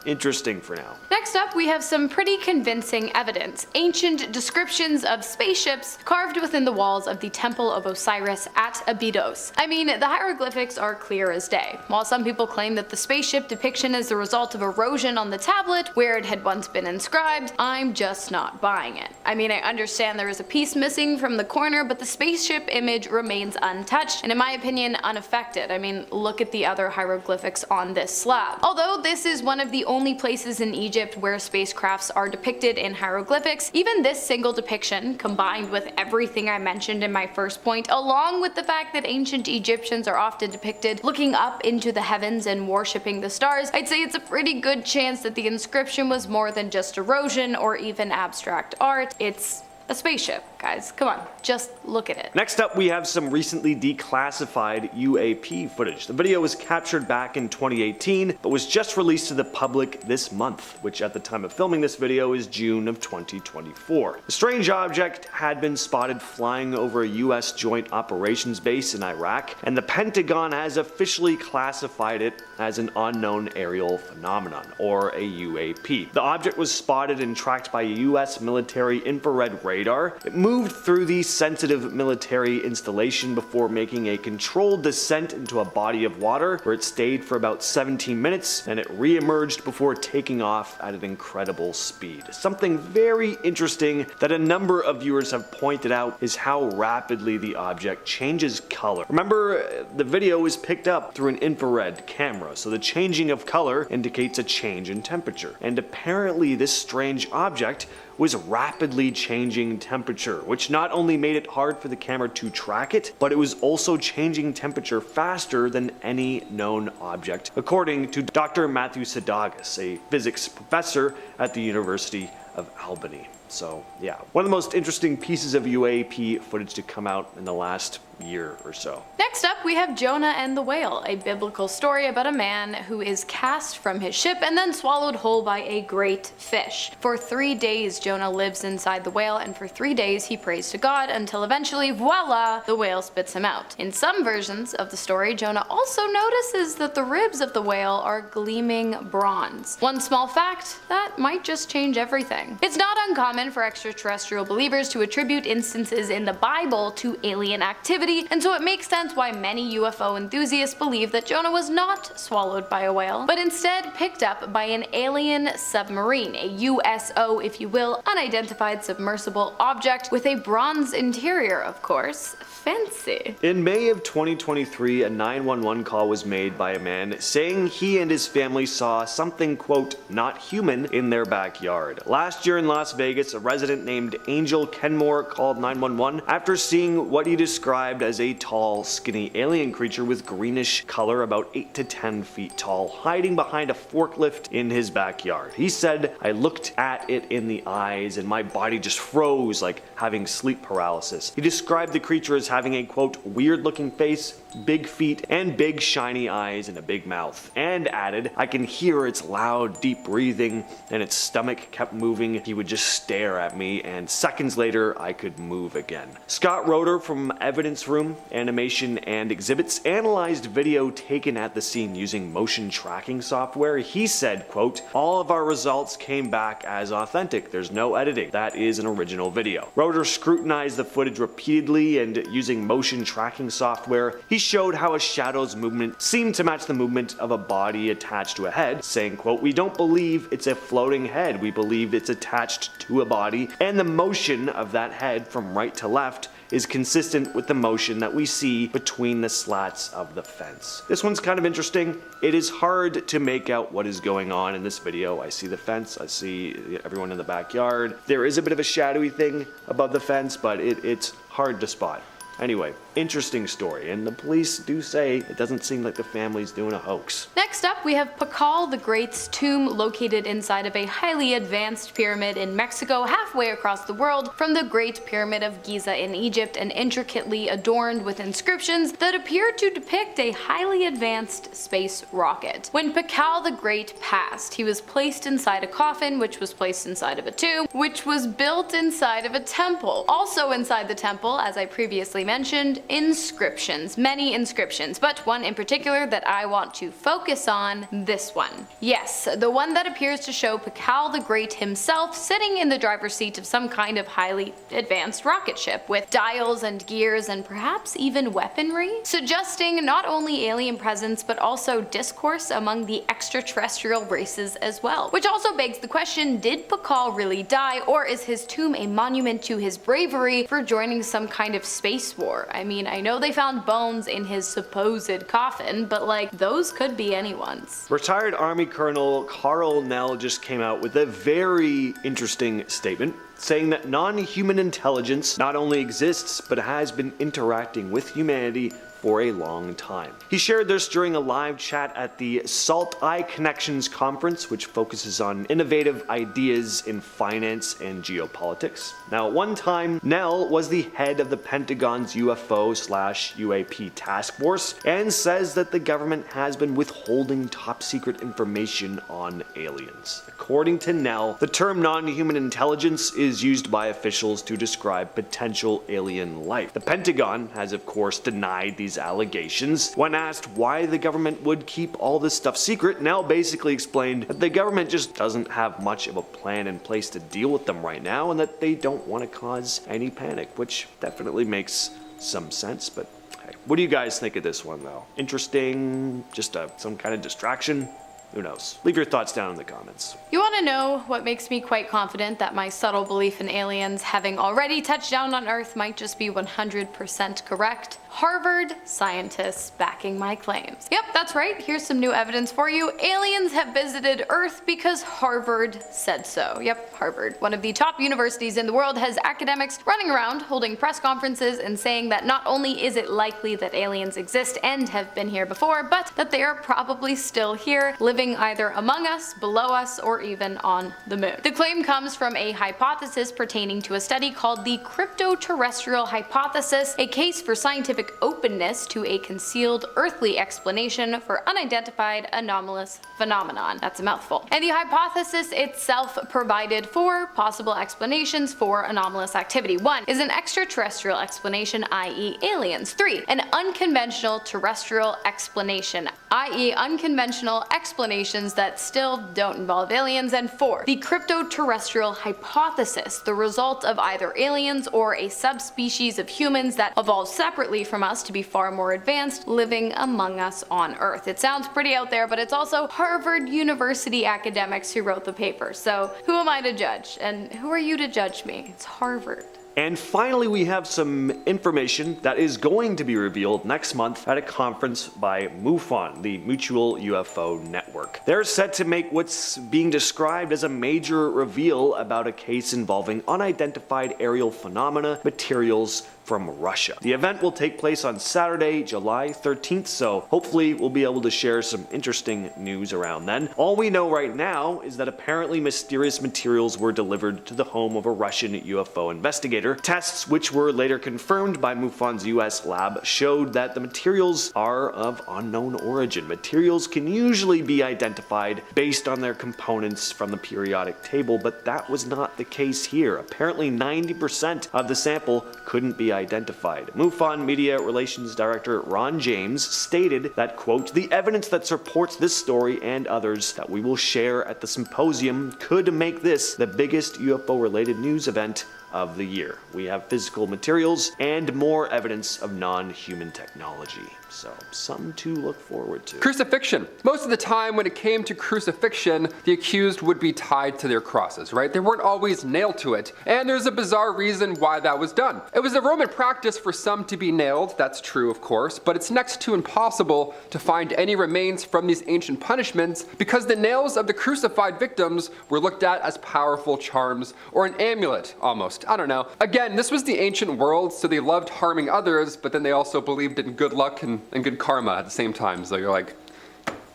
interesting for now. Next up, we have some pretty convincing evidence. Ancient descriptions of spaceships carved within the walls of the Temple of Osiris at Abydos. I mean, the hieroglyphics are clear as day. While some people claim that the spaceship depiction is the result of erosion on the tablet where it had once been inscribed, I'm just not buying it. I mean, I understand there is a piece missing from the corner, but the spaceship image remains untouched and in my opinion unaffected. I mean, look at the other hieroglyphics on this slab. Although this is one of the only places in Egypt where spacecrafts are depicted in hieroglyphics, even this single depiction, combined with everything I mentioned in my first point, along with the fact that ancient Egyptians are often depicted looking up into the heavens and worshipping the stars, I'd say it's a pretty good chance that the inscription was more than just erosion or even abstract art. It's a spaceship, guys. Come on, just look at it. Next up, we have some recently declassified UAP footage. The video was captured back in 2018, but was just released to the public this month, which at the time of filming this video is June of 2024. The strange object had been spotted flying over a US Joint Operations Base in Iraq, and the Pentagon has officially classified it as an unknown aerial phenomenon, or a UAP. The object was spotted and tracked by a US military infrared radar. It moved through the sensitive military installation before making a controlled descent into a body of water where it stayed for about 17 minutes and it re-emerged before taking off at an incredible speed. Something very interesting that a number of viewers have pointed out is how rapidly the object changes color. Remember, the video was picked up through an infrared camera, so the changing of color indicates a change in temperature. And apparently this strange object was rapidly changing temperature, which not only made it hard for the camera to track it, but it was also changing temperature faster than any known object, according to Dr. Matthew Sadagas, a physics professor at the University of Albany. So yeah, one of the most interesting pieces of UAP footage to come out in the last year or so. Next up, we have Jonah and the Whale, a biblical story about a man who is cast from his ship and then swallowed whole by a great fish. For 3 days, Jonah lives inside the whale, and for 3 days he prays to God until eventually, voila, the whale spits him out. In some versions of the story, Jonah also notices that the ribs of the whale are gleaming bronze. One small fact that might just change everything. It's not uncommon for extraterrestrial believers to attribute instances in the Bible to alien activity, and so it makes sense why many UFO enthusiasts believe that Jonah was not swallowed by a whale, but instead picked up by an alien submarine, a USO if you will, unidentified submersible object with a bronze interior, of course. Fancy. In May of 2023, a 911 call was made by a man saying he and his family saw something, quote, not human in their backyard. Last year in Las Vegas, a resident named Angel Kenmore called 911 after seeing what he described as a tall, skinny alien creature with greenish color about 8 to 10 feet tall, hiding behind a forklift in his backyard. He said, I looked at it in the eyes and my body just froze like having sleep paralysis. He described the creature as having a, quote, weird looking face, big feet, and big shiny eyes and a big mouth, and added, I can hear its loud, deep breathing, and its stomach kept moving. He would just stare at me, and seconds later, I could move again. Scott Roeder from Evidence Room, Animation and Exhibits analyzed video taken at the scene using motion tracking software. He said, quote, all of our results came back as authentic. There's no editing. That is an original video. Roeder scrutinized the footage repeatedly, and using motion tracking software, he showed how a shadow's movement seemed to match the movement of a body attached to a head, saying, quote, we don't believe it's a floating head. We believe it's attached to a body, and the motion of that head from right to left is consistent with the motion that we see between the slats of the fence. This one's kind of interesting. It is hard to make out what is going on in this video. I see the fence, I see everyone in the backyard. There is a bit of a shadowy thing above the fence, but it's hard to spot. Anyway, interesting story, and the police do say it doesn't seem like the family's doing a hoax. Next up, we have Pall the Great's tomb located inside of a highly advanced pyramid in Mexico, halfway across the world from the Great Pyramid of Giza in Egypt, and intricately adorned with inscriptions that appear to depict a highly advanced space rocket. When Pall the Great passed, he was placed inside a coffin, which was placed inside of a tomb, which was built inside of a temple. Also inside the temple, as I previously mentioned, inscriptions, many inscriptions, but one in particular that I want to focus on, this one. Yes, the one that appears to show Pall the Great himself sitting in the driver's seat of some kind of highly advanced rocket ship with dials and gears and perhaps even weaponry, suggesting not only alien presence but also discourse among the extraterrestrial races as well. Which also begs the question, did Pall really die, or is his tomb a monument to his bravery for joining some kind of space war? I mean, I know they found bones in his supposed coffin, but like, those could be anyone's. Retired Army Colonel Carl Nell just came out with a very interesting statement, saying that non-human intelligence not only exists, but has been interacting with humanity for a long time. He shared this during a live chat at the Salt Eye Connections conference, which focuses on innovative ideas in finance and geopolitics. Now, at one time, Nell was the head of the Pentagon's UFO/UAP task force and says that the government has been withholding top secret information on aliens. According to Nell, the term non-human intelligence is used by officials to describe potential alien life. The Pentagon has, of course, denied these allegations. When asked why the government would keep all this stuff secret, Nell basically explained that the government just doesn't have much of a plan in place to deal with them right now, and that they don't want to cause any panic, which definitely makes some sense. But hey, what do you guys think of this one though? Interesting? Just some kind of distraction? Who knows? Leave your thoughts down in the comments. You want to know what makes me quite confident that my subtle belief in aliens having already touched down on Earth might just be 100% correct? Harvard scientists backing my claims. Yep, that's right. Here's some new evidence for you. Aliens have visited Earth because Harvard said so. Yep, Harvard, one of the top universities in the world, has academics running around holding press conferences and saying that not only is it likely that aliens exist and have been here before, but that they are probably still here, living either among us, below us, or even on the moon. The claim comes from a hypothesis pertaining to a study called the crypto-terrestrial hypothesis, a case for scientific openness to a concealed earthly explanation for unidentified anomalous phenomenon. That's a mouthful. And the hypothesis itself provided four possible explanations for anomalous activity. 1 is an extraterrestrial explanation, i.e. aliens. 3, an unconventional terrestrial explanation, i.e. unconventional explanations that still don't involve aliens. And 4, the crypto-terrestrial hypothesis, the result of either aliens or a subspecies of humans that evolved separately from us to be far more advanced, living among us on Earth. It sounds pretty out there, but it's also Harvard University academics who wrote the paper. So who am I to judge? And who are you to judge me? It's Harvard. And finally, we have some information that is going to be revealed next month at a conference by MUFON, the Mutual UFO Network. They're set to make what's being described as a major reveal about a case involving unidentified aerial phenomena materials from Russia. The event will take place on Saturday, July 13th, so hopefully we'll be able to share some interesting news around then. All we know right now is that apparently mysterious materials were delivered to the home of a Russian UFO investigator. Tests, which were later confirmed by MUFON's US lab, showed that the materials are of unknown origin. Materials can usually be identified based on their components from the periodic table, but that was not the case here. Apparently 90% of the sample couldn't be identified. MUFON Media Relations Director Ron James stated that, quote, "The evidence that supports this story and others that we will share at the symposium could make this the biggest UFO-related news event of the year. We have physical materials and more evidence of non-human technology." So, something to look forward to. Crucifixion. Most of the time when it came to crucifixion, the accused would be tied to their crosses, right? They weren't always nailed to it, and there's a bizarre reason why that was done. It was a Roman practice for some to be nailed, that's true of course, but it's next to impossible to find any remains from these ancient punishments because the nails of the crucified victims were looked at as powerful charms or an amulet almost. I don't know. Again, this was the ancient world, so they loved harming others, but then they also believed in good luck and good karma at the same time. So you're like,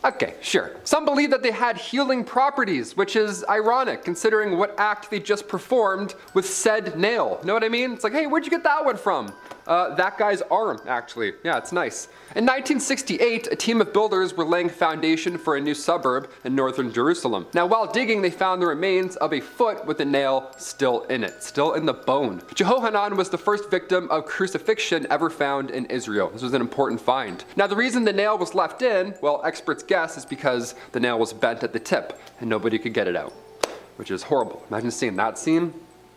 okay, sure. Some believe that they had healing properties, which is ironic considering what act they just performed with said nail. Know what I mean? It's like, hey, where'd you get that one from? that guy's arm, actually. Yeah, it's nice. In 1968, a team of builders were laying foundation for a new suburb in northern Jerusalem. Now, while digging, they found the remains of a foot with a nail still in it, still in the bone. Jehohanan was the first victim of crucifixion ever found in Israel. This was an important find. Now, the reason the nail was left in, well, experts guess, is because the nail was bent at the tip and nobody could get it out, which is horrible. Imagine seeing that scene.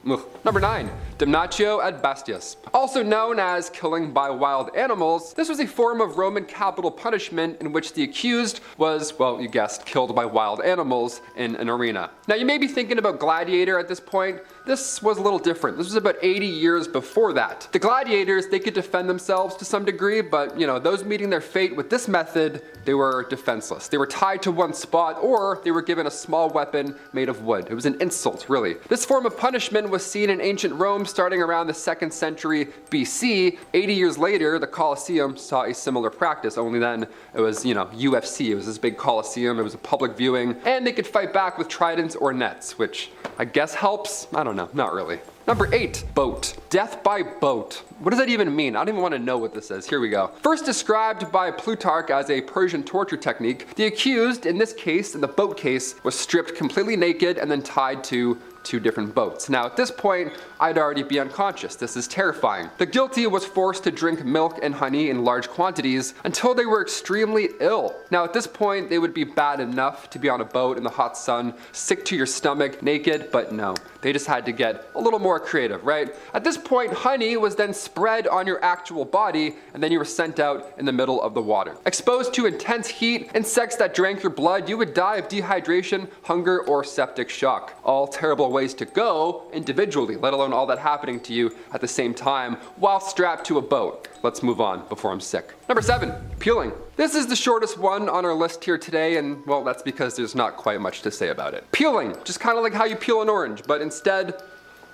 Ugh. Number 9, damnatio ad bestias. Also known as killing by wild animals, this was a form of Roman capital punishment in which the accused was, well, you guessed, killed by wild animals in an arena. Now, you may be thinking about Gladiator at this point. This was a little different. This was about 80 years before that. The gladiators, they could defend themselves to some degree, but, those meeting their fate with this method, they were defenseless. They were tied to one spot, or they were given a small weapon made of wood. It was an insult, really. This form of punishment was seen in ancient Rome starting around the 2nd century BC. 80 years later, the Colosseum saw a similar practice, only then it was, UFC. It was this big Colosseum, it was a public viewing, and they could fight back with tridents or nets, which I guess helps. I don't know, not really. Number 8, boat. Death by boat. What does that even mean? I don't even want to know what this is. Here we go. First described by Plutarch as a Persian torture technique, the accused, in this case, in the boat case, was stripped completely naked and then tied to 2 different boats. Now, at this point, I'd already be unconscious. This is terrifying. The guilty was forced to drink milk and honey in large quantities until they were extremely ill. Now, at this point, they would be bad enough to be on a boat in the hot sun, sick to your stomach, naked, but no. They just had to get a little more creative, right? At this point, honey was then spread on your actual body, and then you were sent out in the middle of the water. Exposed to intense heat, insects that drank your blood, you would die of dehydration, hunger, or septic shock. All terrible ways to go individually, let alone all that happening to you at the same time while strapped to a boat. Let's move on before I'm sick. Number 7, peeling. This is the shortest one on our list here today, and well, that's because there's not quite much to say about it. Peeling, just kind of like how you peel an orange, but instead,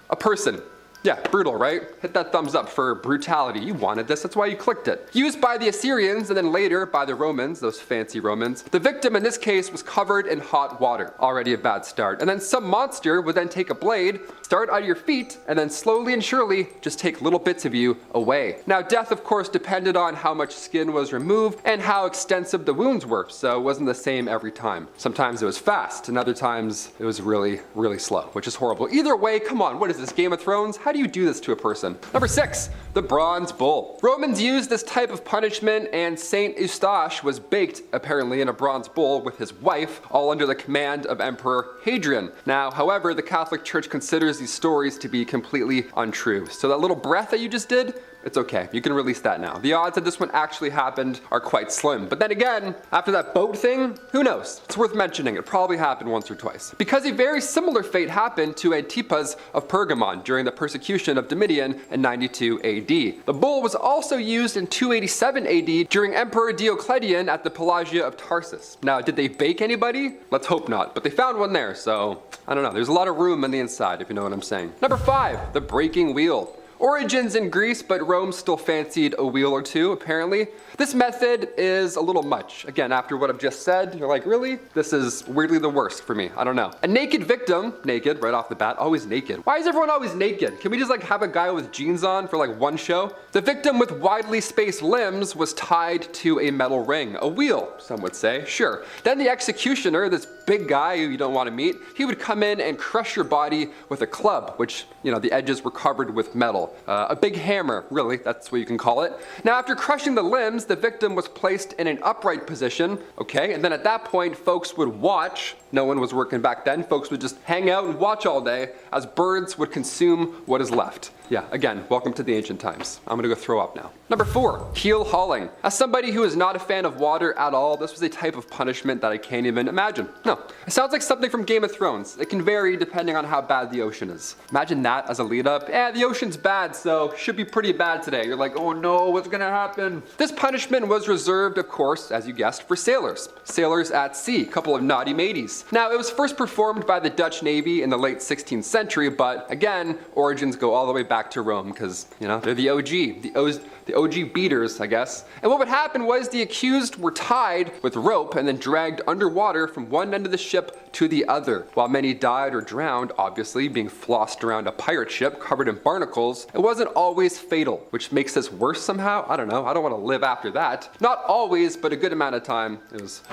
a person. Yeah, brutal, right? Hit that thumbs up for brutality. You wanted this, that's why you clicked it. Used by the Assyrians and then later by the Romans, those fancy Romans. The victim in this case was covered in hot water. Already a bad start. And then some monster would then take a blade, start out of your feet, and then slowly and surely just take little bits of you away. Now, death, of course, depended on how much skin was removed and how extensive the wounds were, so it wasn't the same every time. Sometimes it was fast, and other times it was really, really slow, which is horrible. Either way, come on, what is this, Game of Thrones? How do you do this to a person? Number 6, the bronze bull. Romans used this type of punishment, and Saint Eustache was baked, apparently, in a bronze bull with his wife, all under the command of Emperor Hadrian. Now, however, the Catholic Church considers these stories to be completely untrue. So that little breath that you just did, it's okay. You can release that now. The odds that this one actually happened are quite slim. But then again, after that boat thing, who knows? It's worth mentioning. It probably happened once or twice. Because a very similar fate happened to Antipas of Pergamon during the persecution of Domitian in 92 AD. The bull was also used in 287 AD during Emperor Diocletian at the Pelagia of Tarsus. Now, did they bake anybody? Let's hope not. But they found one there, so I don't know. There's a lot of room on the inside, if you know what I'm saying. Number 5, the breaking wheel. Origins in Greece, but Rome still fancied a wheel or two, apparently. This method is a little much. Again, after what I've just said, you're like, really? This is weirdly the worst for me. I don't know. A naked victim, naked right off the bat, always naked. Why is everyone always naked? Can we just have a guy with jeans on for one show? The victim with widely spaced limbs was tied to a metal ring, a wheel, some would say, sure. Then the executioner, this big guy who you don't want to meet, he would come in and crush your body with a club, which, the edges were covered with metal. A big hammer, really, that's what you can call it. Now, after crushing the limbs, the victim was placed in an upright position, okay, and then at that point, folks would watch. No one was working back then. Folks would just hang out and watch all day as birds would consume what is left. Yeah, again, welcome to the ancient times. I'm gonna go throw up now. Number 4, keel hauling. As somebody who is not a fan of water at all, this was a type of punishment that I can't even imagine. No, it sounds like something from Game of Thrones. It can vary depending on how bad the ocean is. Imagine that as a lead up. The ocean's bad, so should be pretty bad today. You're like, oh no, what's gonna happen? This punishment was reserved, of course, as you guessed, for sailors. Sailors at sea, a couple of naughty mateys. Now, it was first performed by the Dutch Navy in the late 16th century, but again, origins go all the way back back to Rome because, you know, they're the OG beaters, I guess. And what would happen was the accused were tied with rope and then dragged underwater from one end of the ship to the other. While many died or drowned, obviously, being flossed around a pirate ship covered in barnacles, it wasn't always fatal, which makes this worse somehow. I don't know. I don't want to live after that. Not always, but a good amount of time, it was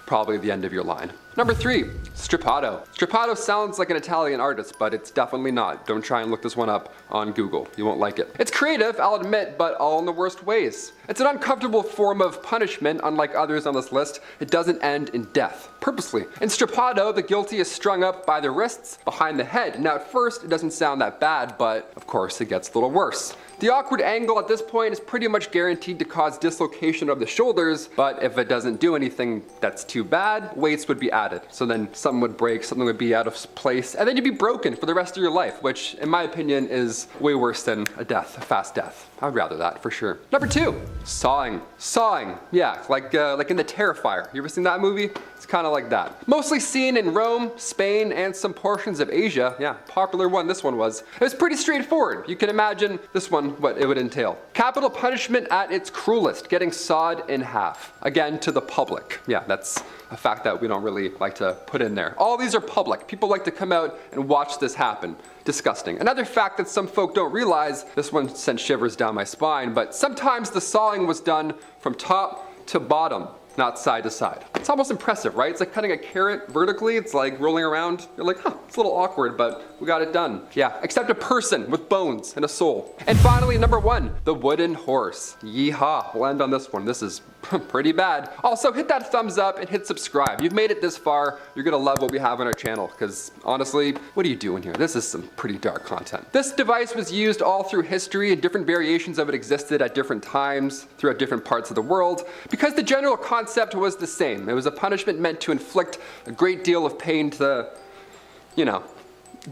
probably the end of your line. Number 3, Strappato. Strappato sounds like an Italian artist, but it's definitely not. Don't try and look this one up on Google. You won't like it. It's creative, I'll admit, but all in the worst ways. It's an uncomfortable form of punishment. Unlike others on this list, it doesn't end in death, purposely. In Strappato, the guilty is strung up by the wrists behind the head. Now at first, it doesn't sound that bad, but of course it gets a little worse. The awkward angle at this point is pretty much guaranteed to cause dislocation of the shoulders, but if it doesn't do anything that's too bad, weights would be added. So then something would break, something would be out of place, and then you'd be broken for the rest of your life, which in my opinion is way worse than a death, a fast death. I'd rather that for sure. Number 2, sawing. Sawing, yeah, like in the Terrifier. You ever seen that movie? It's kind of like that. Mostly seen in Rome, Spain, and some portions of Asia. Yeah, popular one this one was. It was pretty straightforward. You can imagine this one, what it would entail. Capital punishment at its cruelest, getting sawed in half. Again, to the public. Yeah, that's a fact that we don't really like to put in there. All these are public. People like to come out and watch this happen. Disgusting. Another fact that some folk don't realize, this one sent shivers down my spine, but sometimes the sawing was done from top to bottom, not side to side. It's almost impressive, right? It's like cutting a carrot vertically. It's like rolling around. You're like, huh, it's a little awkward, but we got it done. Yeah, except a person with bones and a soul. And finally, number 1, the wooden horse. Yeehaw, we'll end on this one. This is pretty bad. Also, hit that thumbs up and hit subscribe. You've made it this far, you're gonna love what we have on our channel, because honestly, what are you doing here? This is some pretty dark content. This device was used all through history, and different variations of it existed at different times throughout different parts of the world, because the general concept was the same. It was a punishment meant to inflict a great deal of pain to the, you know,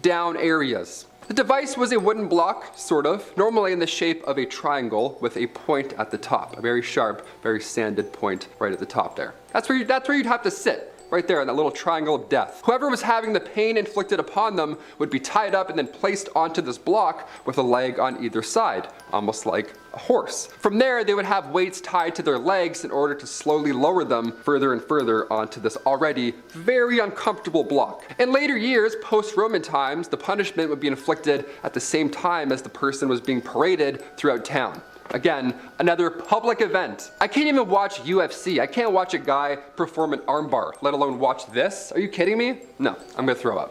down areas. The device was a wooden block, sort of, normally in the shape of a triangle with a point at the top, a very sharp, very sanded point right at the top there. That's where you'd have to sit. Right there in that little triangle of death. Whoever was having the pain inflicted upon them would be tied up and then placed onto this block with a leg on either side, almost like a horse. From there, they would have weights tied to their legs in order to slowly lower them further and further onto this already very uncomfortable block. In later years, post-Roman times, the punishment would be inflicted at the same time as the person was being paraded throughout town. Again, another public event. I can't even watch UFC. I can't watch a guy perform an armbar, let alone watch this. Are you kidding me? No, I'm gonna throw up.